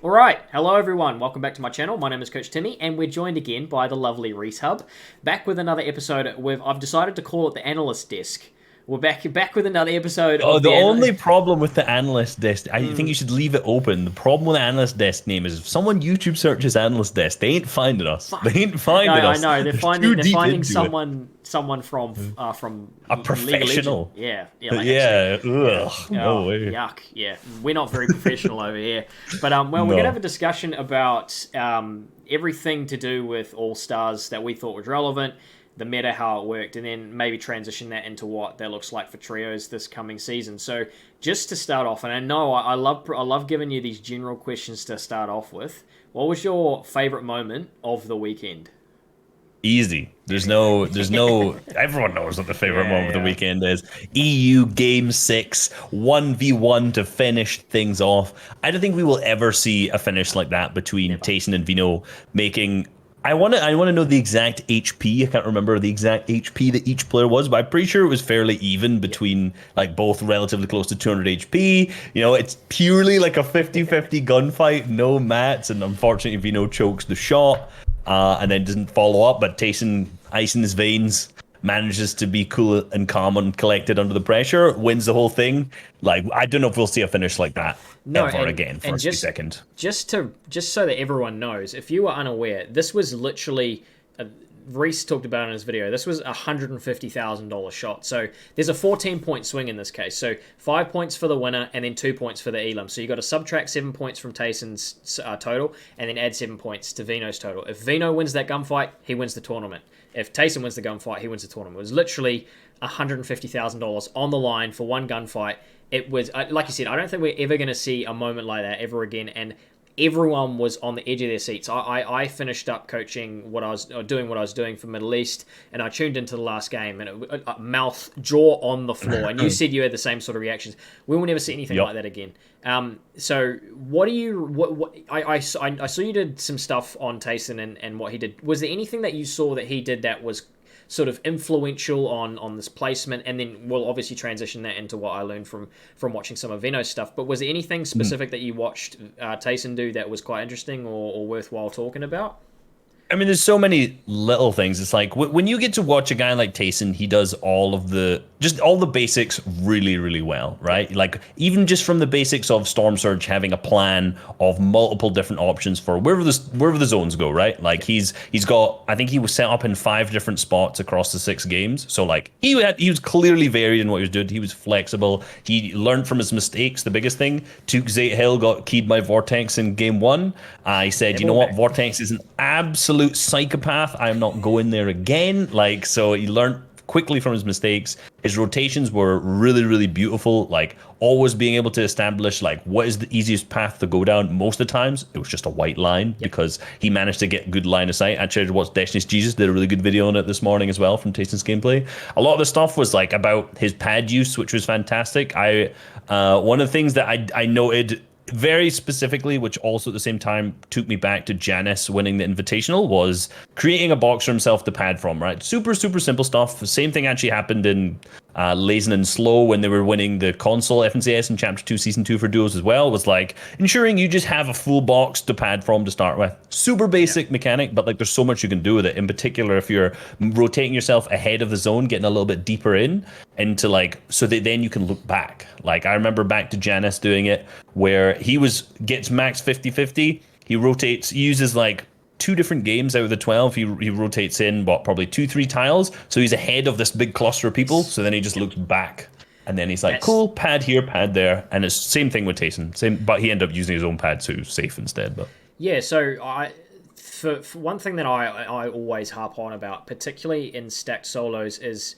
All right, hello everyone. Welcome back to my channel. My name is Coach Timmy, and we're joined again by the lovely Reisshub. Back with another episode. I've decided to call it the Analyst Desk. We're back with another episode Oh, of the the only Analyst. problem with the analyst desk, I think you should leave it open. The problem with the analyst desk name is if someone YouTube searches analyst desk, they ain't finding us. They Fuck. ain't No, finding I us. know they're They're finding too they're deep finding into it. someone from A League of Legends. professional. Yeah, yeah, like actually, Yeah. yeah. Ugh. No Oh, way. yuck. Yeah, we're not very professional over here. But well, we're gonna have a No. discussion about everything to do with All Stars that we thought was relevant, the meta, how it worked, and then maybe transition that into what that looks like for trios this coming season. So just to start off, and I know I love giving you these general questions to start off with. What was your favorite moment of the weekend? Easy. There's no, everyone knows what the favorite Yeah, moment of the yeah. weekend is. EU Game 6, 1v1 to finish things off. I don't think we will ever see a finish like that between Never. Tayson and Vino making. I want to know the exact HP. I can't remember the exact HP that each player was, but I'm pretty sure it was fairly even Yep. between like both relatively close to 200 HP. It's purely like a 50-50 gunfight, no mats, and unfortunately Vino chokes the shot and then doesn't follow up. But Tayson, ice in his veins, manages to be cool and calm and collected under the pressure, wins the whole thing. Like, I don't know if we'll see a finish like that No, ever and again for and a split second. just so that everyone knows, if you were unaware, this was literally. Reese talked about in his video. This was $150,000 shot. So there's a 14-point swing in this case. So 5 points for the winner and then 2 points for the elim. So you got to subtract 7 points from Tayson's total and then add 7 points to Vino's total. If Vino wins that gunfight, he wins the tournament. If Tayson wins the gunfight, he wins the tournament. It was literally $150,000 on the line for one gunfight. It was like you said. I don't think we're ever going to see a moment like that ever again. And everyone was on the edge of their seats. I finished up coaching what I was doing what I was doing for Middle East, and I tuned into the last game, and mouth jaw on the floor. And you said you had the same sort of reactions. We will never see anything like Yep. that again. So what do you what I saw you did some stuff on Tayson and what he did. Was there anything that you saw that he did that was sort of influential on this placement, and then we'll obviously transition that into what I learned from watching some of Veno's stuff. But was there anything specific that you watched Tayson do that was quite interesting or worthwhile talking about? I mean, there's so many little things. It's like when you get to watch a guy like Tayson, he does all the basics really, really well, right? Like even just from the basics of Storm Surge having a plan of multiple different options for wherever the zones go, right? Like he's got, I think he was set up in 5 different spots across the 6 games. So like he was clearly varied in what he was doing. He was flexible. He learned from his mistakes. The biggest thing, took Zayt Hill, got keyed by Vortex in game 1. He said, you know what, Vortex is an absolute psychopath. I'm not going there again. Like, so he learned quickly from his mistakes. His rotations were really, really beautiful. Like, always being able to establish, like, what is the easiest path to go down. Most of the times, it was just a white line because he managed to get good line of sight. Actually, I watched Destiny's Jesus did a really good video on it this morning as well from Tayson's gameplay. A lot of the stuff was, like, about his pad use, which was fantastic. One of the things that I noted very specifically, which also at the same time took me back to Janice winning the Invitational, was creating a box for himself to pad from, right? Super, super simple stuff. The same thing actually happened in Lazen and Slow when they were winning the console FNCS in Chapter 2, Season 2 for duos as well. It was like ensuring you just have a full box to pad from to start with. Super basic mechanic, but like there's so much you can do with it. In particular, if you're rotating yourself ahead of the zone, getting a little bit deeper into like, so that then you can look back. Like I remember back to Janice doing it where gets max 50-50. He uses like 2 different games out of the 12. He rotates in probably 2-3 tiles, so he's ahead of this big cluster of people. So then he just looks back, and then he's like, That's cool, pad here, pad there. And it's same thing with Tayson, same, but he ended up using his own pad, so he was safe instead. But Yeah, so for one thing that I always harp on about, particularly in stacked solos, is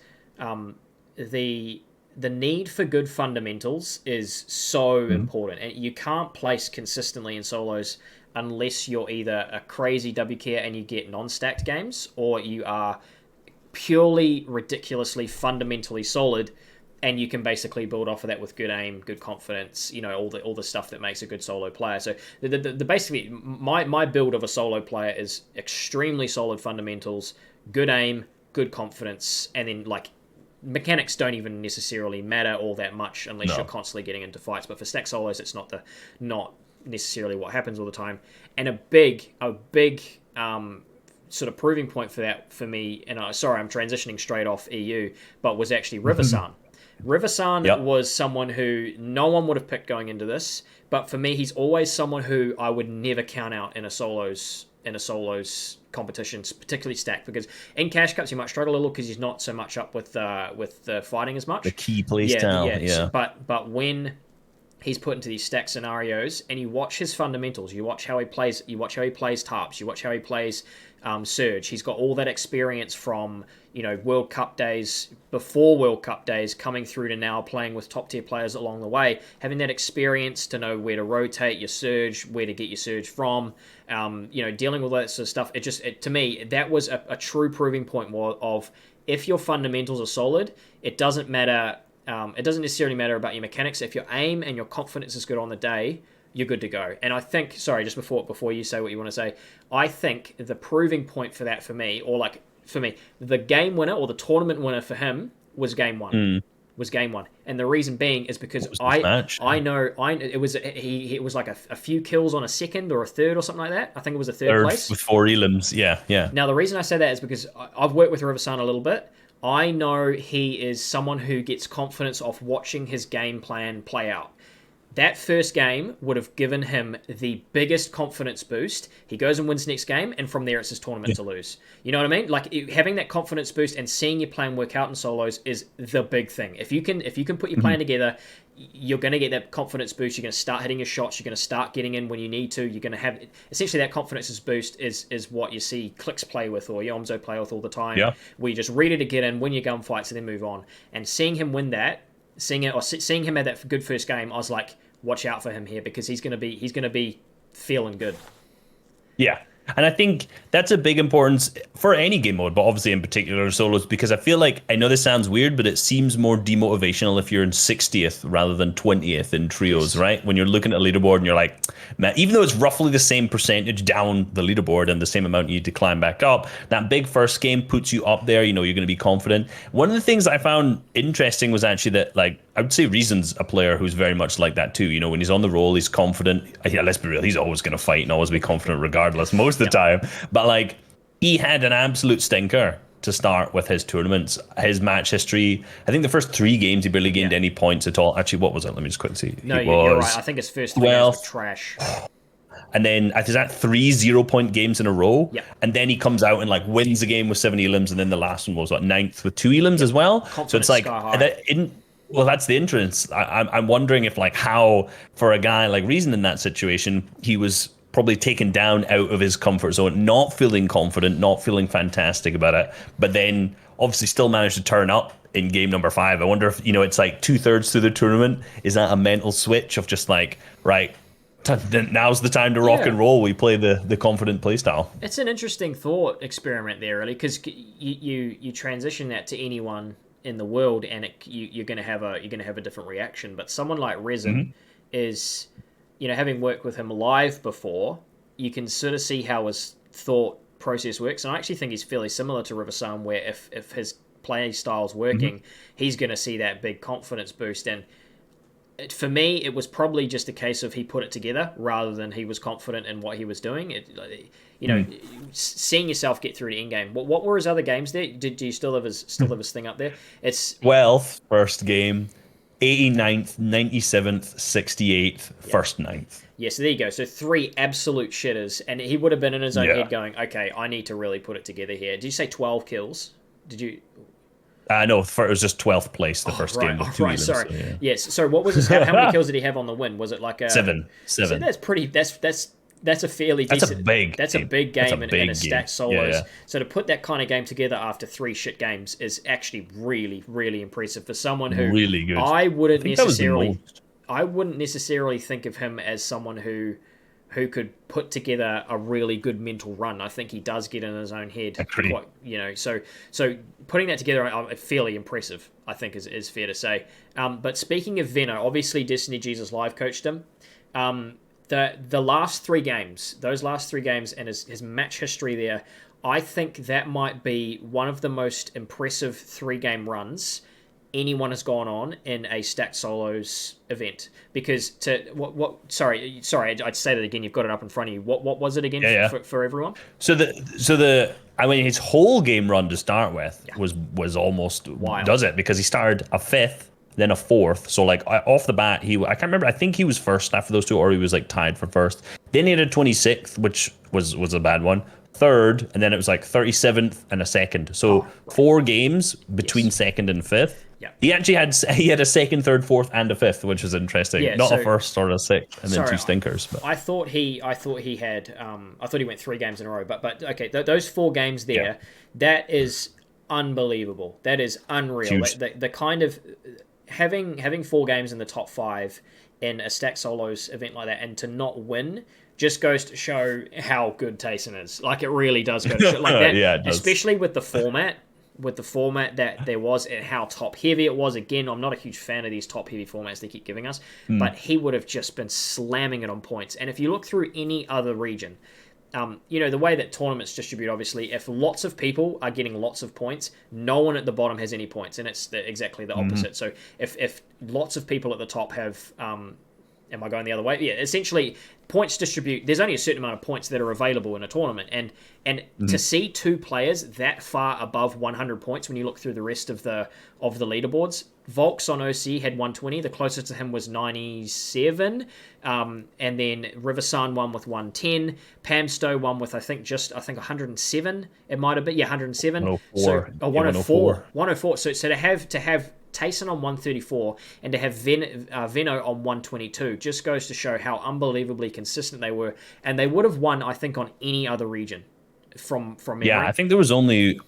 the the need for good fundamentals is so important, and you can't place consistently in solos unless you're either a crazy WKer and you get non-stacked games, or you are purely ridiculously fundamentally solid and you can basically build off of that with good aim, good confidence, all the stuff that makes a good solo player. So the basically my build of a solo player is extremely solid fundamentals, good aim, good confidence, and then like mechanics don't even necessarily matter all that much unless you're no. constantly getting into fights. But for stack solos, it's not necessarily what happens all the time. And a big sort of proving point for that for me, and sorry, I'm transitioning straight off EU, but was actually River-san. River-san Yep. was someone who no one would have picked going into this, but for me, he's always someone who I would never count out in a solos competitions, particularly stacked, because in cash cups you might struggle a little because he's not so much up with the fighting as much. The key play style, yeah. But when he's put into these stack scenarios and you watch his fundamentals, you watch how he plays tarps, you watch how he plays surge. He's got all that experience from World Cup days, before World Cup days, coming through to now playing with top tier players along the way, having that experience to know where to rotate your surge, where to get your surge from, dealing with that sort of stuff. To me, that was a true proving point of if your fundamentals are solid, it doesn't matter. It doesn't necessarily matter about your mechanics. If your aim and your confidence is good on the day, you're good to go. And I think, sorry, just before you say what you want to say, I think the proving point for that for me, the game winner or the tournament winner for him was game one. Was game one, and the reason being is because I know it was like a few kills on a second or a third or something like that. I think it was a third place with 4 elims. Yeah. Now the reason I say that is because I've worked with River-san a little bit. I know he is someone who gets confidence off watching his game plan play out. That first game would have given him the biggest confidence boost. He goes and wins next game, and from there it's his tournament to lose. You know what I mean? Like having that confidence boost and seeing your plan work out in solos is the big thing. If you can put your plan together, you're going to get that confidence boost. You're going to start hitting your shots. You're going to start getting in when you need to. You're going to have essentially that confidence boost is what you see Clicks play with or Yomzo play with all the time. Yeah. Where you're just ready to get in, win your gunfights, and then move on. And seeing him win that. Seeing him have that good first game, I was like, watch out for him here because he's gonna be feeling good. Yeah. And I think that's a big importance for any game mode, but obviously in particular solos, because I feel like, I know this sounds weird, but it seems more demotivational if you're in 60th rather than 20th in trios, right? When you're looking at a leaderboard and you're like, man, even though it's roughly the same percentage down the leaderboard and the same amount you need to climb back up, that big first game puts you up there, you're going to be confident. One of the things I found interesting was actually that, like, I would say Reason's a player who's very much like that too. When he's on the roll, he's confident. Yeah, let's be real, he's always going to fight and always be confident regardless most of the time. But like, he had an absolute stinker to start with his tournaments. His match history, I think the first 3 games he barely gained any points at all. Actually, what was it? Let me just quickly see. No, you're right. I think his first 3 games were trash. And then is that 3 0-point games in a row? Yeah. And then he comes out and like wins a game with 7 elims, and then the last one was 9th with 2 elims as well. Confidence so it's like well, that's the entrance. I'm wondering if, like, how for a guy like Reason in that situation, he was probably taken down out of his comfort zone, not feeling confident, not feeling fantastic about it, but then obviously still managed to turn up in game number 5. I wonder if, it's like 2/3 through the tournament. Is that a mental switch of just like, right, now's the time to rock and roll. We play the confident playstyle. It's an interesting thought experiment there, really, because you transition that to anyone in the world, and you're going to have a different reaction. But someone like Resin is, having worked with him live before, you can sort of see how his thought process works. And I actually think he's fairly similar to River-san, where if his play style's working, he's going to see that big confidence boost. And for me, it was probably just a case of he put it together rather than he was confident in what he was doing. Seeing yourself get through to end game. What were his other games there? Do you still have his thing up there? It's 12th first game, 89th, 97th, 68th, first 9th. Yeah, so there you go. So 3 absolute shitters, and he would have been in his own head going, "Okay, I need to really put it together here." Did you say 12 kills? Did you? No, it was just 12th place the first game with 2 elims. Sorry. So, yeah. Yes. So what was his? How many kills did he have on the win? Was it like a 7? So that's pretty. That's a fairly decent. That's a big game in a stacked solos. Yeah. So to put that kind of game together after 3 shit games is actually really, really impressive for someone who really good. I wouldn't necessarily think of him as someone who could put together a really good mental run. I think he does get in his own head. Quite, so putting that together, fairly impressive, I think is fair to say. But speaking of Venno, obviously Destiny Jesus live coached him. The last 3 games, those last 3 games and his match history there, I think that might be one of the most impressive 3-game runs anyone has gone on in a stacked solos event. Because sorry, I'd say that again. You've got it up in front of you. What was it again Yeah. for everyone? I mean, his whole game run to start with Yeah. was almost Wild. does it, because he started a fifth, then a fourth. So like off the bat, I can't remember. I think he was first after those two, or he was like tied for first. Then he had a 26th, which was a bad one. Third, and then it was like 37th and a second. So 4 games between second and fifth. Yeah. He actually had a second, third, fourth, and a fifth, which was interesting. Yeah, Not so- a first or a sixth, and then Sorry, 2 stinkers. But I thought he had I thought he went 3 games in a row, but okay, those 4 games there, Yeah. that is unbelievable. That is unreal. Huge. The kind of having 4 games in the top 5 in a stack solos event like that, and to not win just goes to show how good Tayson is. Like, it really does go to show like that. Yeah, it does. Especially with the format. With the format that there was and how top heavy it was. Again, I'm not a huge fan of these top heavy formats they keep giving us, but he would have just been slamming it on points. And if you look through any other region, the way that tournaments distribute, obviously, if lots of people are getting lots of points, no one at the bottom has any points, and it's exactly the opposite. So if lots of people at the top have am I going the other way? Yeah, essentially, points distribute. There's only a certain amount of points that are available in a tournament, and to see 2 players that far above 100 points when you look through the rest of the leaderboards. Volks on OC had 120. The closest to him was 97, and then Riversan won with 110. Pamstow won with I think 107. It might have been 107. 104. So Yeah, 104. 104. So to have Tayson on 134 and to have Venno on 122 just goes to show how unbelievably consistent they were, and they would have won, I think, on any other region from memory. yeah, I think there was only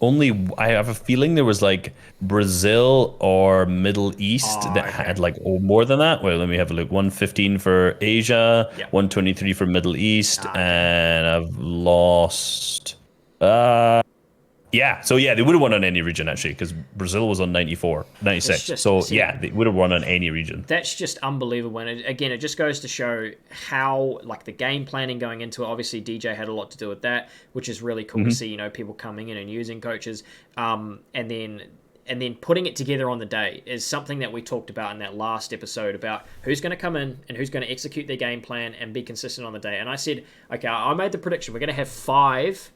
I have a feeling there was like Brazil or Middle East that had like more than that. Well, let me have a look. 115 for Asia, 123 for Middle East, and I've lost. Yeah, so yeah, they would have won on any region actually, because Brazil was on 96. So yeah, they would have won on any region. That's just unbelievable. And again, it just goes to show how, like, the game planning going into it. Obviously, DJ had a lot to do with that, which is really cool to see. People coming in and using coaches, and then putting it together on the day is something that we talked about in that last episode about who's going to come in and who's going to execute their game plan and be consistent on the day. And I said, okay, I made the prediction. We're going to have five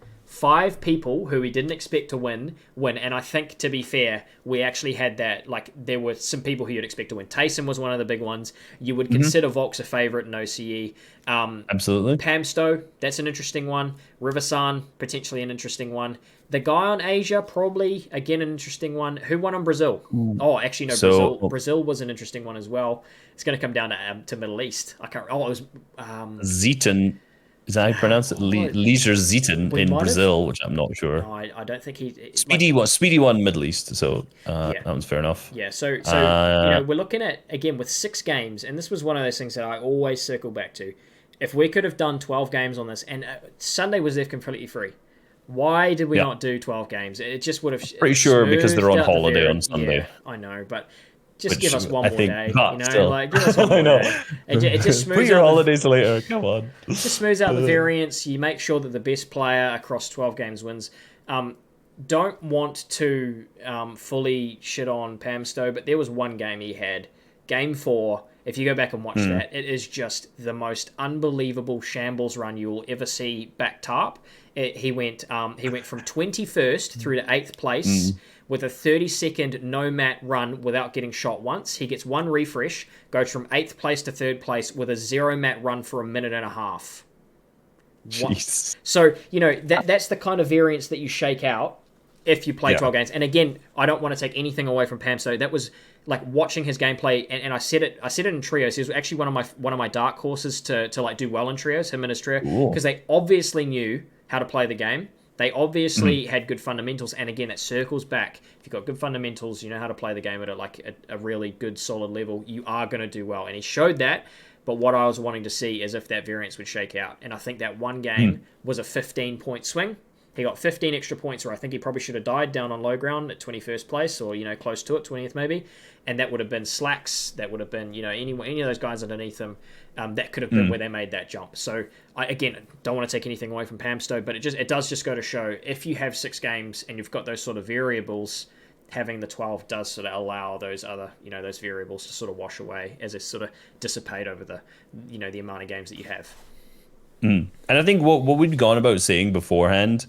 people who we didn't expect to win, and I think, to be fair, we actually had that. Like, there were some people who you'd expect to win. Tayson was one of the big ones. You would consider Volks a favorite in OCE. Absolutely. Pamstow, that's an interesting one. Riversan, potentially an interesting one. The guy on Asia, probably, again, an interesting one. Who won on Brazil? Oh, actually, no, Brazil. Brazil was an interesting one as well. It's going to come down to Middle East. I can't. Oh, it was Zeton. Is that how you pronounce it? Leisure Zeton in Brazil, which I'm not sure. No, I don't think he. Speedy won Middle East, so that was fair enough. Yeah, so we're looking at, again, with 6 games, and this was one of those things that I always circle back to. If we could have done 12 games on this, and Sunday was left completely free, why did we not do 12 games? It just would have. Pretty sure because they're on holiday on Sunday. Yeah, I know, but. Just give us one more day, still. like, give us one more day. It just smooths Put your holidays later. Come on. It just smooths out the variance. You make sure that the best player across 12 games wins. Don't want to fully shit on Pamstow, but there was one game he had. Game 4, if you go back and watch that, it is just the most unbelievable shambles run you will ever see back tarp. He went from 21st through to 8th place with a 30-second no-mat run without getting shot once. He gets 1 refresh, goes from 8th place to 3rd place with a 0-mat run for a minute and a half. Jeez. So, that's the kind of variance that you shake out if you play 12 games. And again, I don't want to take anything away from Pam. So that was like watching his gameplay, and I said it in trios. He was actually one of my dark horses to like do well in trios, him and his trio, because they obviously knew how to play the game. They obviously had good fundamentals, and again, it circles back. If you've got good fundamentals, you know how to play the game at a really good, solid level, you are going to do well. And he showed that, but what I was wanting to see is if that variance would shake out. And I think that one game was a 15-point swing. He got 15 extra points, or I think he probably should have died down on low ground at 21st place, or close to it, 20th maybe. And that would have been Slacks. That would have been any of those guys underneath him. That could have been where they made that jump. So I again don't want to take anything away from Pamstow, but it does just go to show if you have 6 games and you've got those sort of variables, having the 12 does sort of allow those other, those variables to sort of wash away as they sort of dissipate over the, the amount of games that you have. And I think what we'd gone about saying beforehand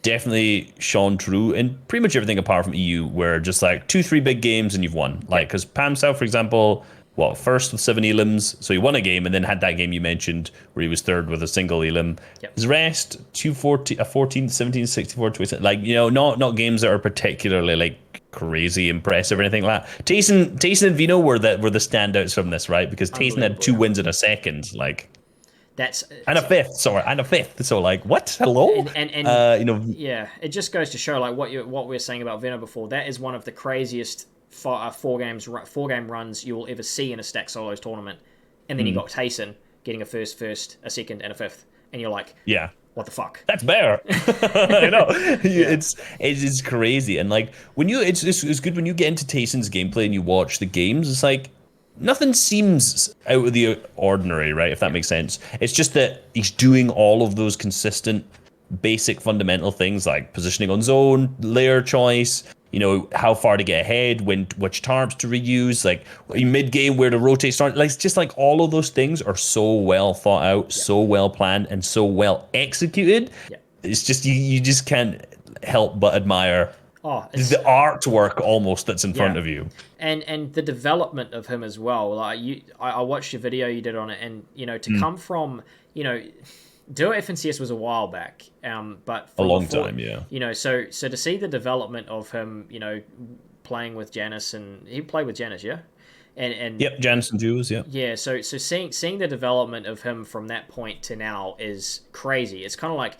definitely shone true in pretty much everything apart from EU, where just like 2-3 big games and you've won. Like, because Pam South, for example, first with 7 elims, so he won a game and then had that game you mentioned where he was third with a single elim. His rest, 14, 17, 64, 27, like, not games that are particularly like crazy impressive or anything like that. Tayson and Vino were the standouts from this, right? Because Tayson had 2 wins in a second, like. And a fifth. So like, what? Hello? And yeah, it just goes to show like what we were saying about Vino before. That is one of the craziest four game runs you will ever see in a Stack Solos tournament. And then you got Tayson getting a first, a second, and a fifth, and you're like, yeah, what the fuck? That's better. I know. It's crazy, and like it's good when you get into Tayson's gameplay and you watch the games. It's like, nothing seems out of the ordinary, right? If that makes sense. It's just that he's doing all of those consistent, basic, fundamental things like positioning on zone, layer choice, how far to get ahead, which tarps to reuse, like in mid game where to rotate, start. Like, it's just like all of those things are so well thought out, so well planned, and so well executed. It's just you just can't help but admire. The artwork almost that's in front of you, and the development of him as well. Like I watched your video you did on it, and to come from Duo FNCS was a while back, but a long time, yeah. So to see the development of him, playing with Janice, and he played with Janice, yeah. And yep, Janice and Jules, yeah. Yeah, so seeing the development of him from that point to now is crazy. It's kind of like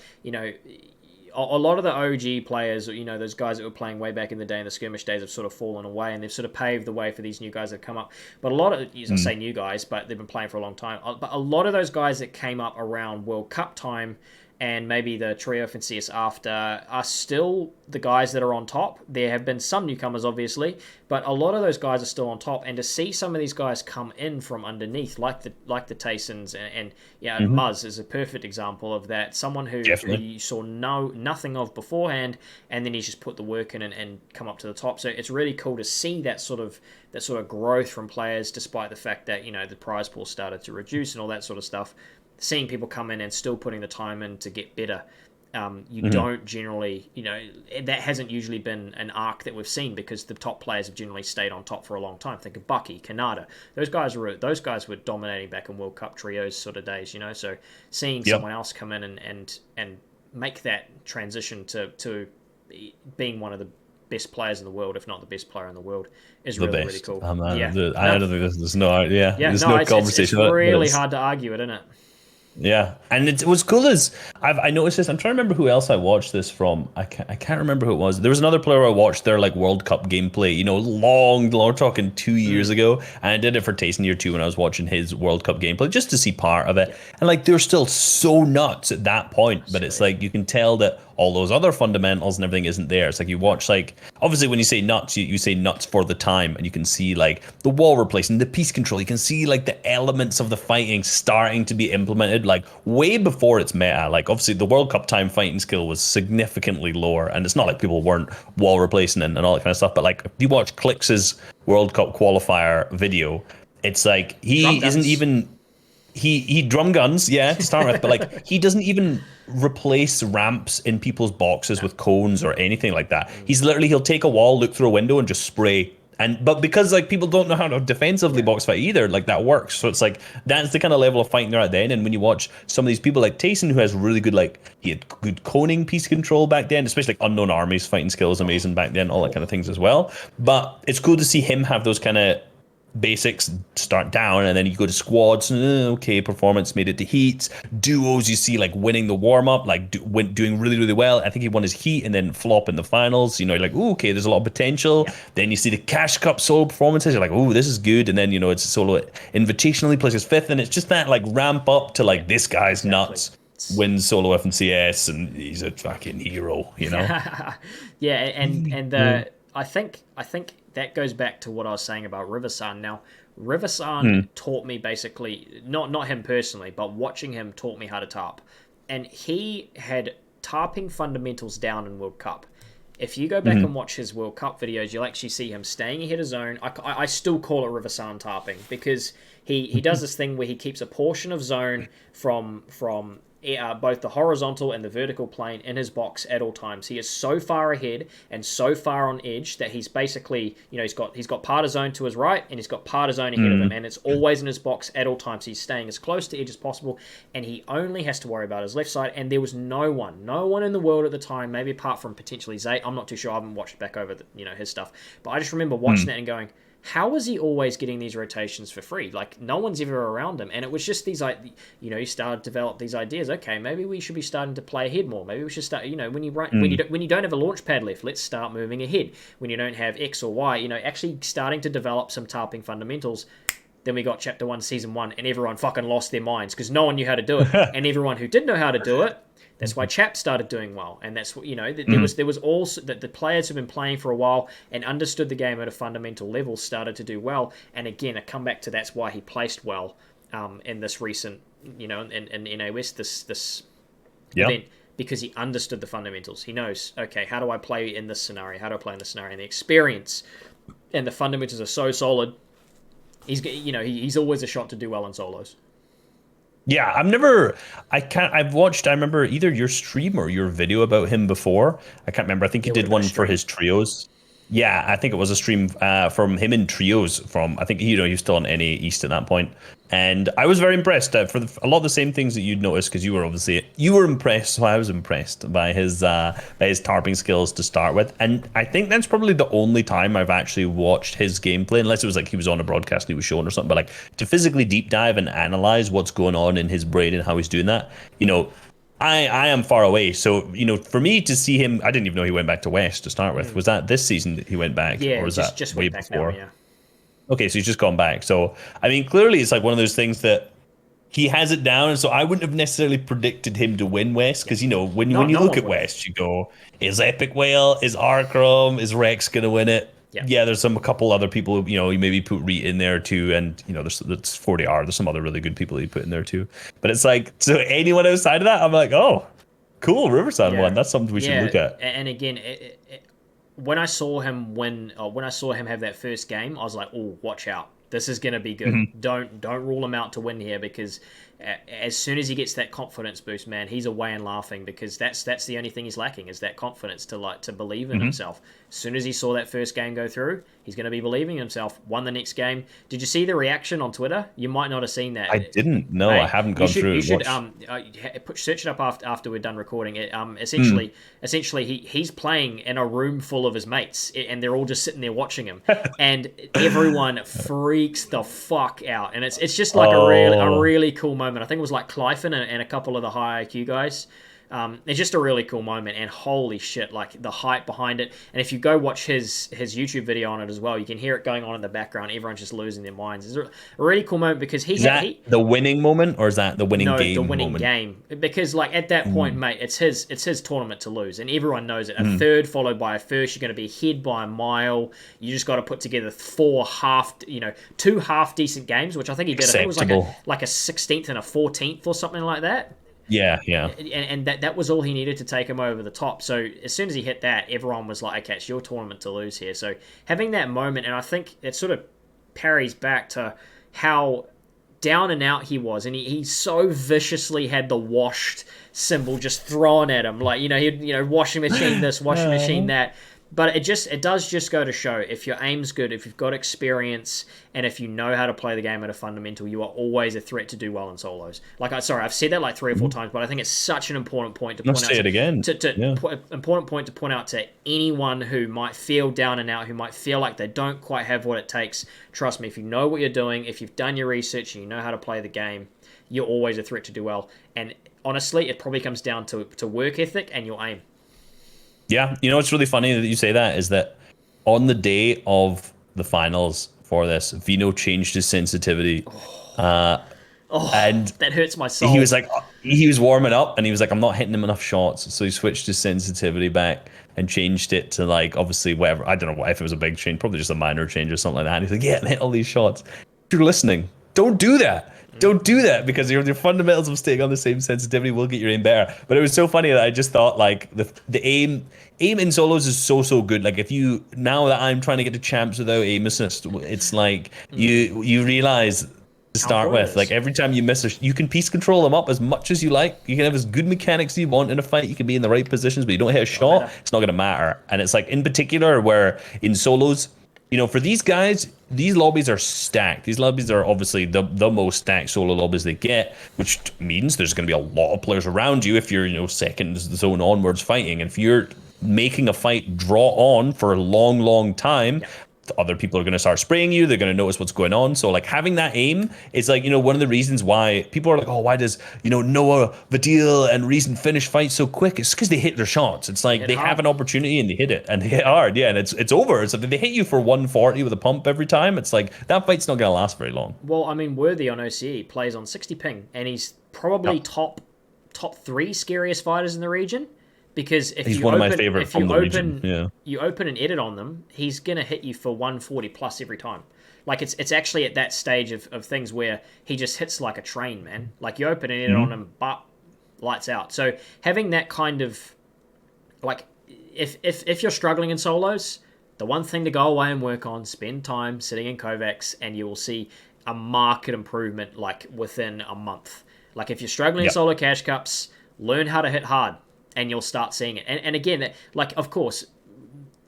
a lot of the OG players, those guys that were playing way back in the day in the skirmish days have sort of fallen away, and they've sort of paved the way for these new guys that have come up. But a lot of, I say new guys, but they've been playing for a long time. But a lot of those guys that came up around World Cup time and maybe the Trio and CS after are still the guys that are on top. There have been some newcomers, obviously, but a lot of those guys are still on top. And to see some of these guys come in from underneath, like the Taysons and Muzz is a perfect example of that. Someone who you saw nothing of beforehand, and then he's just put the work in and come up to the top. So it's really cool to see that sort of growth from players, despite the fact that the prize pool started to reduce and all that sort of stuff. Seeing people come in and still putting the time in to get better, you don't generally, that hasn't usually been an arc that we've seen, because the top players have generally stayed on top for a long time. Think of Bucky, Kanata. Those guys were dominating back in World Cup trios sort of days, So seeing someone else come in and make that transition to being one of the best players in the world, if not the best player in the world, is really cool. I don't think there's no conversation. It's really hard to argue it, isn't it? Yeah, and it was cool as I noticed this. I'm trying to remember who else I watched this from. I can't remember who it was. There was another player I watched their like World Cup gameplay, long talking 2 years ago, and I did it for Tayson Year 2 when I was watching his World Cup gameplay just to see part of it. And like, they're still so nuts at that point, but it's like you can tell that all those other fundamentals and everything isn't there. It's like you watch, like, obviously when you say nuts, you say nuts for the time, and you can see like the wall replacing, the piece control. You can see like the elements of the fighting starting to be implemented like way before it's meta. Like, obviously the World Cup time fighting skill was significantly lower, and it's not like people weren't wall replacing and all that kind of stuff. But like, if you watch Clix's World Cup qualifier video, it's like he isn't even. He drum guns, to start with, but like, he doesn't even replace ramps in people's boxes with cones or anything like that. He'll take a wall, look through a window, and just spray. But because like people don't know how to defensively box fight either, like that works. So it's like, that's the kind of level of fighting they're at then. And when you watch some of these people like Tayson, who has really good, like, he had good coning piece control back then, especially like Unknown Armies fighting skills amazing back then, all that kind of things as well. But it's cool to see him have those kind of basics start down, and then you go to squads, performance made it to heats. Duos, you see like winning the warm-up, like doing really, really well. I think he won his heat and then flop in the finals. You're like, there's a lot of potential. Then you see the Cash Cup solo performances, you're like, this is good. And then it's a solo invitational, he plays his fifth, and it's just that like ramp up to like, this guy's nuts, wins solo FNCS, and he's a fucking hero, I think that goes back to what I was saying about Riversan. Now, Riversan taught me basically, not him personally, but watching him taught me how to tarp. And he had tarping fundamentals down in World Cup. If you go back and watch his World Cup videos, you'll actually see him staying ahead of zone. I still call it River-san tarping, because he does this thing where he keeps a portion of zone from both the horizontal and the vertical plane in his box at all times. He is so far ahead and so far on edge that he's basically, he's got part of zone to his right and he's got part of zone ahead of him, and it's always in his box at all times. He's staying as close to edge as possible, and he only has to worry about his left side. And there was no one in the world at the time, maybe apart from potentially Zay. I'm not too sure. I haven't watched back over his stuff, but I just remember watching that and going, how is he always getting these rotations for free? Like, no one's ever around him. And it was just these, he started to develop these ideas. Okay, maybe we should be starting to play ahead more. Maybe we should start, when you don't have a launch pad left, let's start moving ahead. When you don't have X or Y, actually starting to develop some tarping fundamentals. Then we got Chapter 1, Season 1, and everyone fucking lost their minds because no one knew how to do it. And everyone who did know how to do it, that's why Chap started doing well, and that's what there was also that the players who've been playing for a while and understood the game at a fundamental level started to do well. And again, I come back to that's why he placed well in this recent in NA West this event, because he understood the fundamentals. He knows, okay, how do I play in this scenario? How do I play in this scenario? And the experience and the fundamentals are so solid. He's always a shot to do well in solos. Yeah, I remember either your stream or your video about him before. I can't remember. I think you did one for his trios. Yeah, I think it was a stream from him in trios I think, he was still on NA East at that point. And I was very impressed for a lot of the same things that you'd noticed, because you were impressed. So I was impressed by his tarping skills to start with. And I think that's probably the only time I've actually watched his gameplay, unless it was like he was on a broadcast and he was showing or something. But like, to physically deep dive and analyze what's going on in his brain and how he's doing that, I am far away. So, for me to see him, I didn't even know he went back to West to start with. Was that this season that he went back? Yeah, or was just way went back before? now, yeah. Okay, so he's just gone back. So, I mean, clearly it's like one of those things that he has it down. And so I wouldn't have necessarily predicted him to win West, because, when you look at West, you go, is Epic Whale, is Arcrum, is Rex going to win it? Yeah, there's a couple other people, you maybe put Reet in there too, and there's 40R. There's some other really good people that you put in there too. But it's like, so anyone outside of that, I'm like, oh, cool, Riverside won. That's something we should look at. And again, when I saw him win, when I saw him have that first game, I was like, oh, watch out. This is going to be good. Don't rule him out to win here, because as soon as he gets that confidence boost, man, he's away and laughing, because that's the only thing he's lacking, is that confidence to believe in himself. As soon as he saw that first game go through, he's going to be believing in himself. Won the next game. Did you see the reaction on Twitter? You might not have seen that. I didn't. No, I haven't gone through. You should search it up after we're done recording. Essentially, he's playing in a room full of his mates, and they're all just sitting there watching him, and everyone freaks the fuck out, and it's just like a really cool moment. I think it was like Clyfin and a couple of the high IQ guys. It's just a really cool moment, and holy shit, like the hype behind it. And if you go watch his YouTube video on it as well, you can hear it going on in the background. Everyone's just losing their minds. It's a really cool moment, because is that the winning moment, or is that the winning game? No, the winning game. Because like at that point, mate, it's his tournament to lose, and everyone knows it. A third followed by a first, you're going to be ahead by a mile. You just got to put together two half decent games, which I think he did. I think it was like a 16th and a 14th or something like that. Yeah. And that was all he needed to take him over the top. So as soon as he hit that, everyone was like, okay, it's your tournament to lose here. So having that moment, and I think it sort of parries back to how down and out he was. And he so viciously had the washed symbol just thrown at him. Like, he'd, washing machine this, washing machine that. But it does just go to show, if your aim's good, if you've got experience, and if you know how to play the game at a fundamental, you are always a threat to do well in solos. I've said that like 3 or 4 times, but I think it's such an important point to point out. Say it again. Important point to point out to anyone who might feel down and out, who might feel like they don't quite have what it takes. Trust me, if you know what you're doing, if you've done your research and you know how to play the game, you're always a threat to do well. And honestly, it probably comes down to work ethic and your aim. Yeah, it's really funny that you say that, is that on the day of the finals for this, Vino changed his sensitivity. And that hurts my soul. He was warming up, and he was like, I'm not hitting him enough shots. So he switched his sensitivity back and changed it to, like, obviously whatever. I don't know if it was a big change, probably just a minor change or something like that. And he's like, yeah, I'm hitting all these shots. If you're listening, don't do that. Don't do that because your fundamentals of staying on the same sensitivity will get your aim better. But it was so funny that I just thought like the aim in solos is so good. Like if you now that I'm trying to get to champs without aim assist, it's like you realize to How start important with, it like is. every time you miss you can piece control them up as much as you like. You can have as good mechanics as you want in a fight. You can be in the right positions, but you don't hit a Don't shot, matter. it's not going to matter. And it's like in particular where in solos, for these guys, these lobbies are stacked. These lobbies are obviously the most stacked solo lobbies they get, which means there's going to be a lot of players around you if you're, second zone onwards fighting. And if you're making a fight draw on for a long time, Yeah. other people are going to start spraying you. They're going to notice what's going on. So like having that aim is like, one of the reasons why people are like, oh, why does, Noah, Vadil and Reason finish fights so quick? It's because they hit their shots. It's They like hit they have hard. an opportunity and they hit it and they hit hard. Yeah. And it's over. So if they hit you for 140 with a pump every time, it's like that fight's not going to last very long. Well, I mean, Worthy on OCE plays on 60 ping, and he's probably Yep. top three scariest fighters in the region. Because He's one of my favorite from the region. Yeah. you open an edit on them, he's gonna hit you for 140 plus every time. Like it's actually at that stage of things where he just hits like a train, man. Like you open an edit on him, but lights out. So having that kind of like if you're struggling in solos, the one thing to go away and work on, spend time sitting in Kovacs, and you will see a market improvement like within a month. Like if you're struggling in Yep. solo cash cups, learn how to hit hard, and you'll start seeing it. And again, like of course,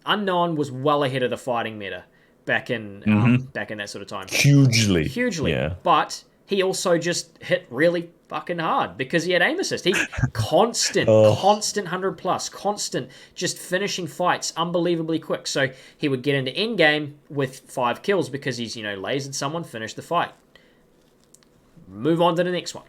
Unknown was well ahead of the fighting meta back in that sort of time, Hugely. hugely. Yeah. But he also just hit really fucking hard because he had aim assist. He constant, Oh. constant 100 plus, constant, just finishing fights unbelievably quick. So he would get into end game with 5 kills because he's lasered someone, finished the fight, move on to the next one.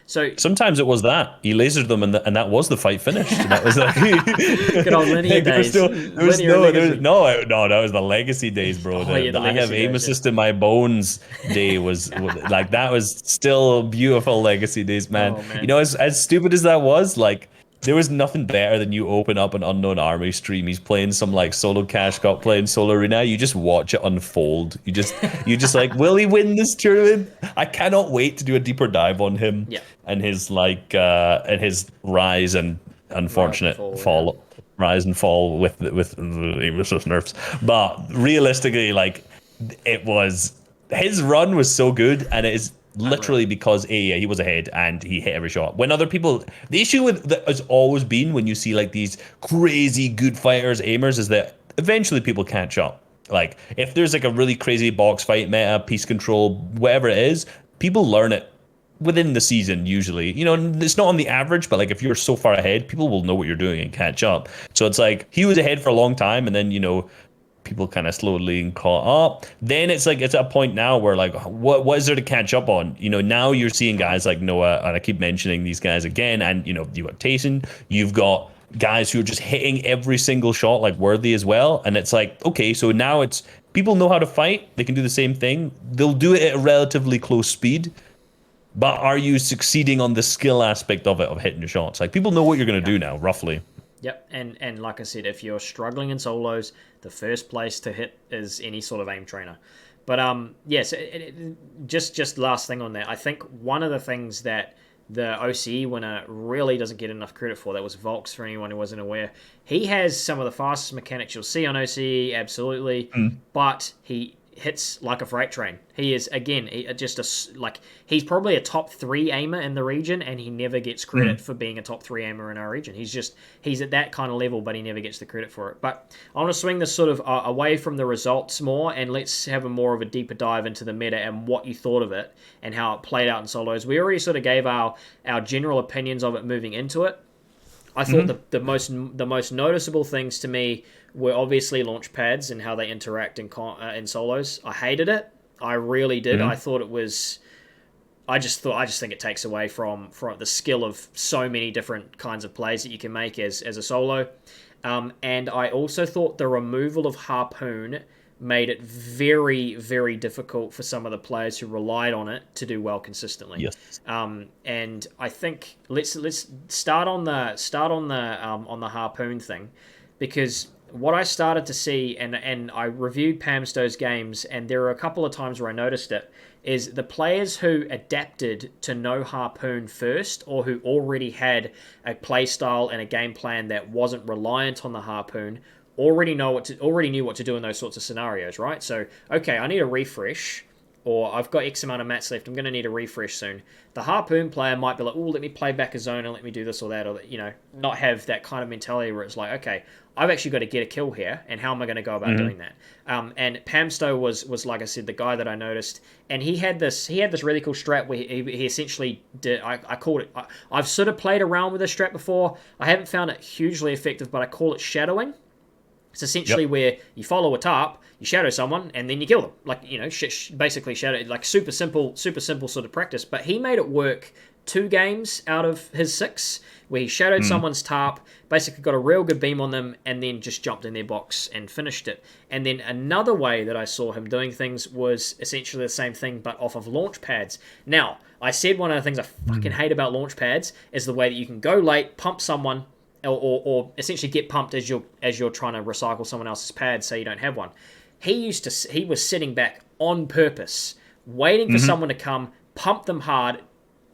So Sometimes it was that he lasered them, and that was the fight finished. And that was like good old linear like, days. there was Linear legacy. no, that was the legacy days, bro. Oh, yeah, the I have legacy aim days, yeah. assist in my bones day was like that was still beautiful legacy days, man. Oh, man. As stupid as that was, like there was nothing better than you open up an Unknown Army stream. He's playing some like solo cash cup, playing solo arena. You just watch it unfold. You just like, will he win this tournament? I cannot wait to do a deeper dive on him Yeah. and his and his rise and unfortunate fall. Rise and fall with the assist nerfs. But realistically, like it was his run was so good, and it is literally because he was ahead and he hit every shot. When other people, the issue with that has always been when you see like these crazy good fighters, aimers, is that eventually people catch up. Like if there's like a really crazy box fight meta, piece control, whatever it is, people learn it within the season usually. It's not on the average, but like if you're so far ahead, people will know what you're doing and catch up. So it's like he was ahead for a long time, and then people kind of slowly caught up. Then it's like it's at a point now where like what is there to catch up on? Now you're seeing guys like Noah, and I keep mentioning these guys again, and you got Tayson, you've got guys who are just hitting every single shot like Worthy as well, and it's like, okay, so now it's people know how to fight, they can do the same thing, they'll do it at a relatively close speed. But are you succeeding on the skill aspect of it, of hitting your shots? Like people know what you're going to do now, roughly. Yep, and like I said, if you're struggling in solos, the first place to hit is any sort of aim trainer. But yes, just last thing on that. I think one of the things that the OCE winner really doesn't get enough credit for, that was Volks, for anyone who wasn't aware. He has some of the fastest mechanics you'll see on OCE, absolutely, but he hits like a freight train. He is, again, he's probably a top 3 aimer in the region, and he never gets credit for being a top 3 aimer in our region. He's at that kind of level, but he never gets the credit for it. But I want to swing this sort of away from the results more, and let's have more of a deeper dive into the meta and what you thought of it and how it played out in solos. We already sort of gave our general opinions of it moving into it. I thought the most noticeable things to me were obviously launch pads and how they interact in solos. I hated it. I really did. I thought it was. I just think it takes away from the skill of so many different kinds of plays that you can make as a solo. And I also thought the removal of Harpoon made it very, very difficult for some of the players who relied on it to do well consistently. Yes. And I think let's start on the Harpoon thing, because what I started to see, and I reviewed Pam Stowe's games, and there were a couple of times where I noticed it, is the players who adapted to no harpoon first, or who already had a play style and a game plan that wasn't reliant on the harpoon, already knew what to do in those sorts of scenarios, right? So, okay, I need a refresh, or I've got X amount of mats left, I'm going to need a refresh soon. The harpoon player might be like, oh, let me play back a zone and let me do this or that, or, not have that kind of mentality where it's like, okay, I've actually got to get a kill here, and how am I going to go about doing that? And Pamsto was, like I said, the guy that I noticed, and he had this really cool strat where he essentially did, I called it, I've sort of played around with this strat before, I haven't found it hugely effective, but I call it shadowing. It's essentially where you follow a tarp, you shadow someone, and then you kill them. Like, basically shadow, like super simple sort of practice. But he made it work 2 games out of his 6, where he shadowed someone's tarp, basically got a real good beam on them, and then just jumped in their box and finished it. And then another way that I saw him doing things was essentially the same thing, but off of launch pads. Now, I said one of the things I fucking hate about launch pads is the way that you can go late, pump someone, or essentially get pumped as you're trying to recycle someone else's pad so you don't have one. He was sitting back on purpose, waiting for someone to come, pump them hard,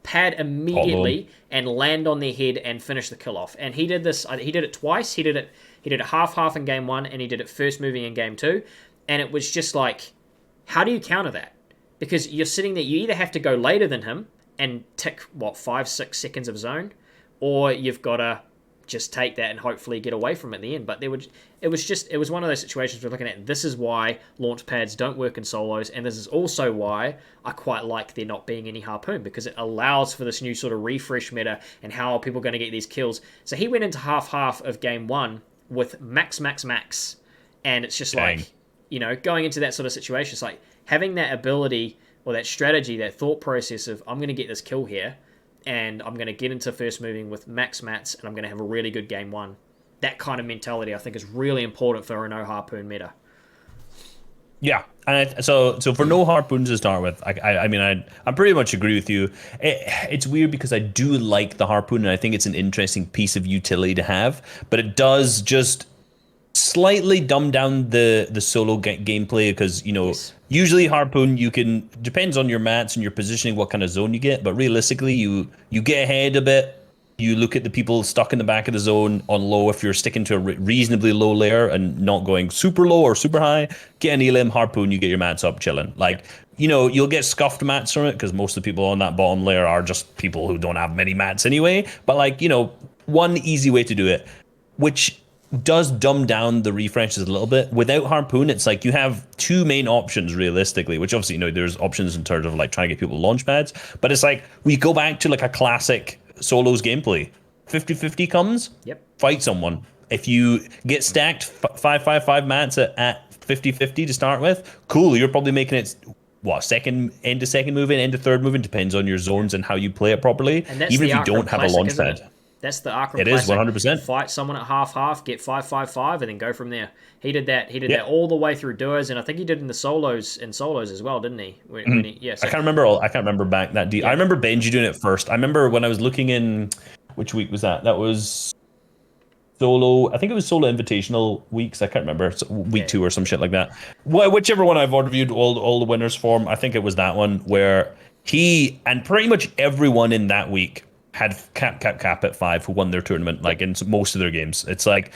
pad immediately, and land on their head and finish the kill off. And he did this. He did it twice. He did it half in game 1, and he did it first moving in game 2. And it was just like, how do you counter that? Because you're sitting there. You either have to go later than him and tick 5-6 seconds of zone, or you've got to just take that and hopefully get away from it at the end. But it was one of those situations we're looking at. This is why launch pads don't work in solos, and this is also why I quite like there not being any harpoon, because it allows for this new sort of refresh meta and how are people going to get these kills. So he went into half of game 1 with max, and it's just like, going into that sort of situation, it's like having that ability or that strategy, that thought process of, I'm going to get this kill here, and I'm going to get into first moving with max mats, and I'm going to have a really good game 1. That kind of mentality, I think, is really important for a no harpoon meta. Yeah, and so for no harpoons to start with, I pretty much agree with you. It's weird because I do like the harpoon, and I think it's an interesting piece of utility to have, but it does just slightly dumb down the solo gameplay, because usually harpoon, you can, depends on your mats and your positioning, what kind of zone you get, but realistically you get ahead a bit, you look at the people stuck in the back of the zone on low. If you're sticking to a reasonably low layer and not going super low or super high, get an elim harpoon, you get your mats up chilling. You'll get scuffed mats from it because most of the people on that bottom layer are just people who don't have many mats anyway, but one easy way to do it, which does dumb down the refreshes a little bit. Without harpoon, it's like you have 2 main options realistically, which obviously there's options in terms of like trying to get people launch pads, but it's like we go back to like a classic solos gameplay. 50-50 comes, fight someone. If you get stacked 5-5-5 mats at 50-50 to start with, cool, you're probably making it end of second moving, end of third moving, depends on your zones and how you play it properly, even if you don't have a launch pad. That's the Arkham. It is 100%. Fight someone at half, get 5-5-5, and then go from there. He did that. He did that all the way through duos, and I think he did in solos as well, didn't he? I can't remember back that deep. I remember Benji doing it first. I remember when I was looking in, which week was that? That was solo. I think it was solo invitational weeks. I can't remember. Week 2 or some shit like that. Whichever one I've reviewed all the winners from. I think it was that one where he and pretty much everyone in that week had cap at 5 who won their tournament, like in most of their games. It's like,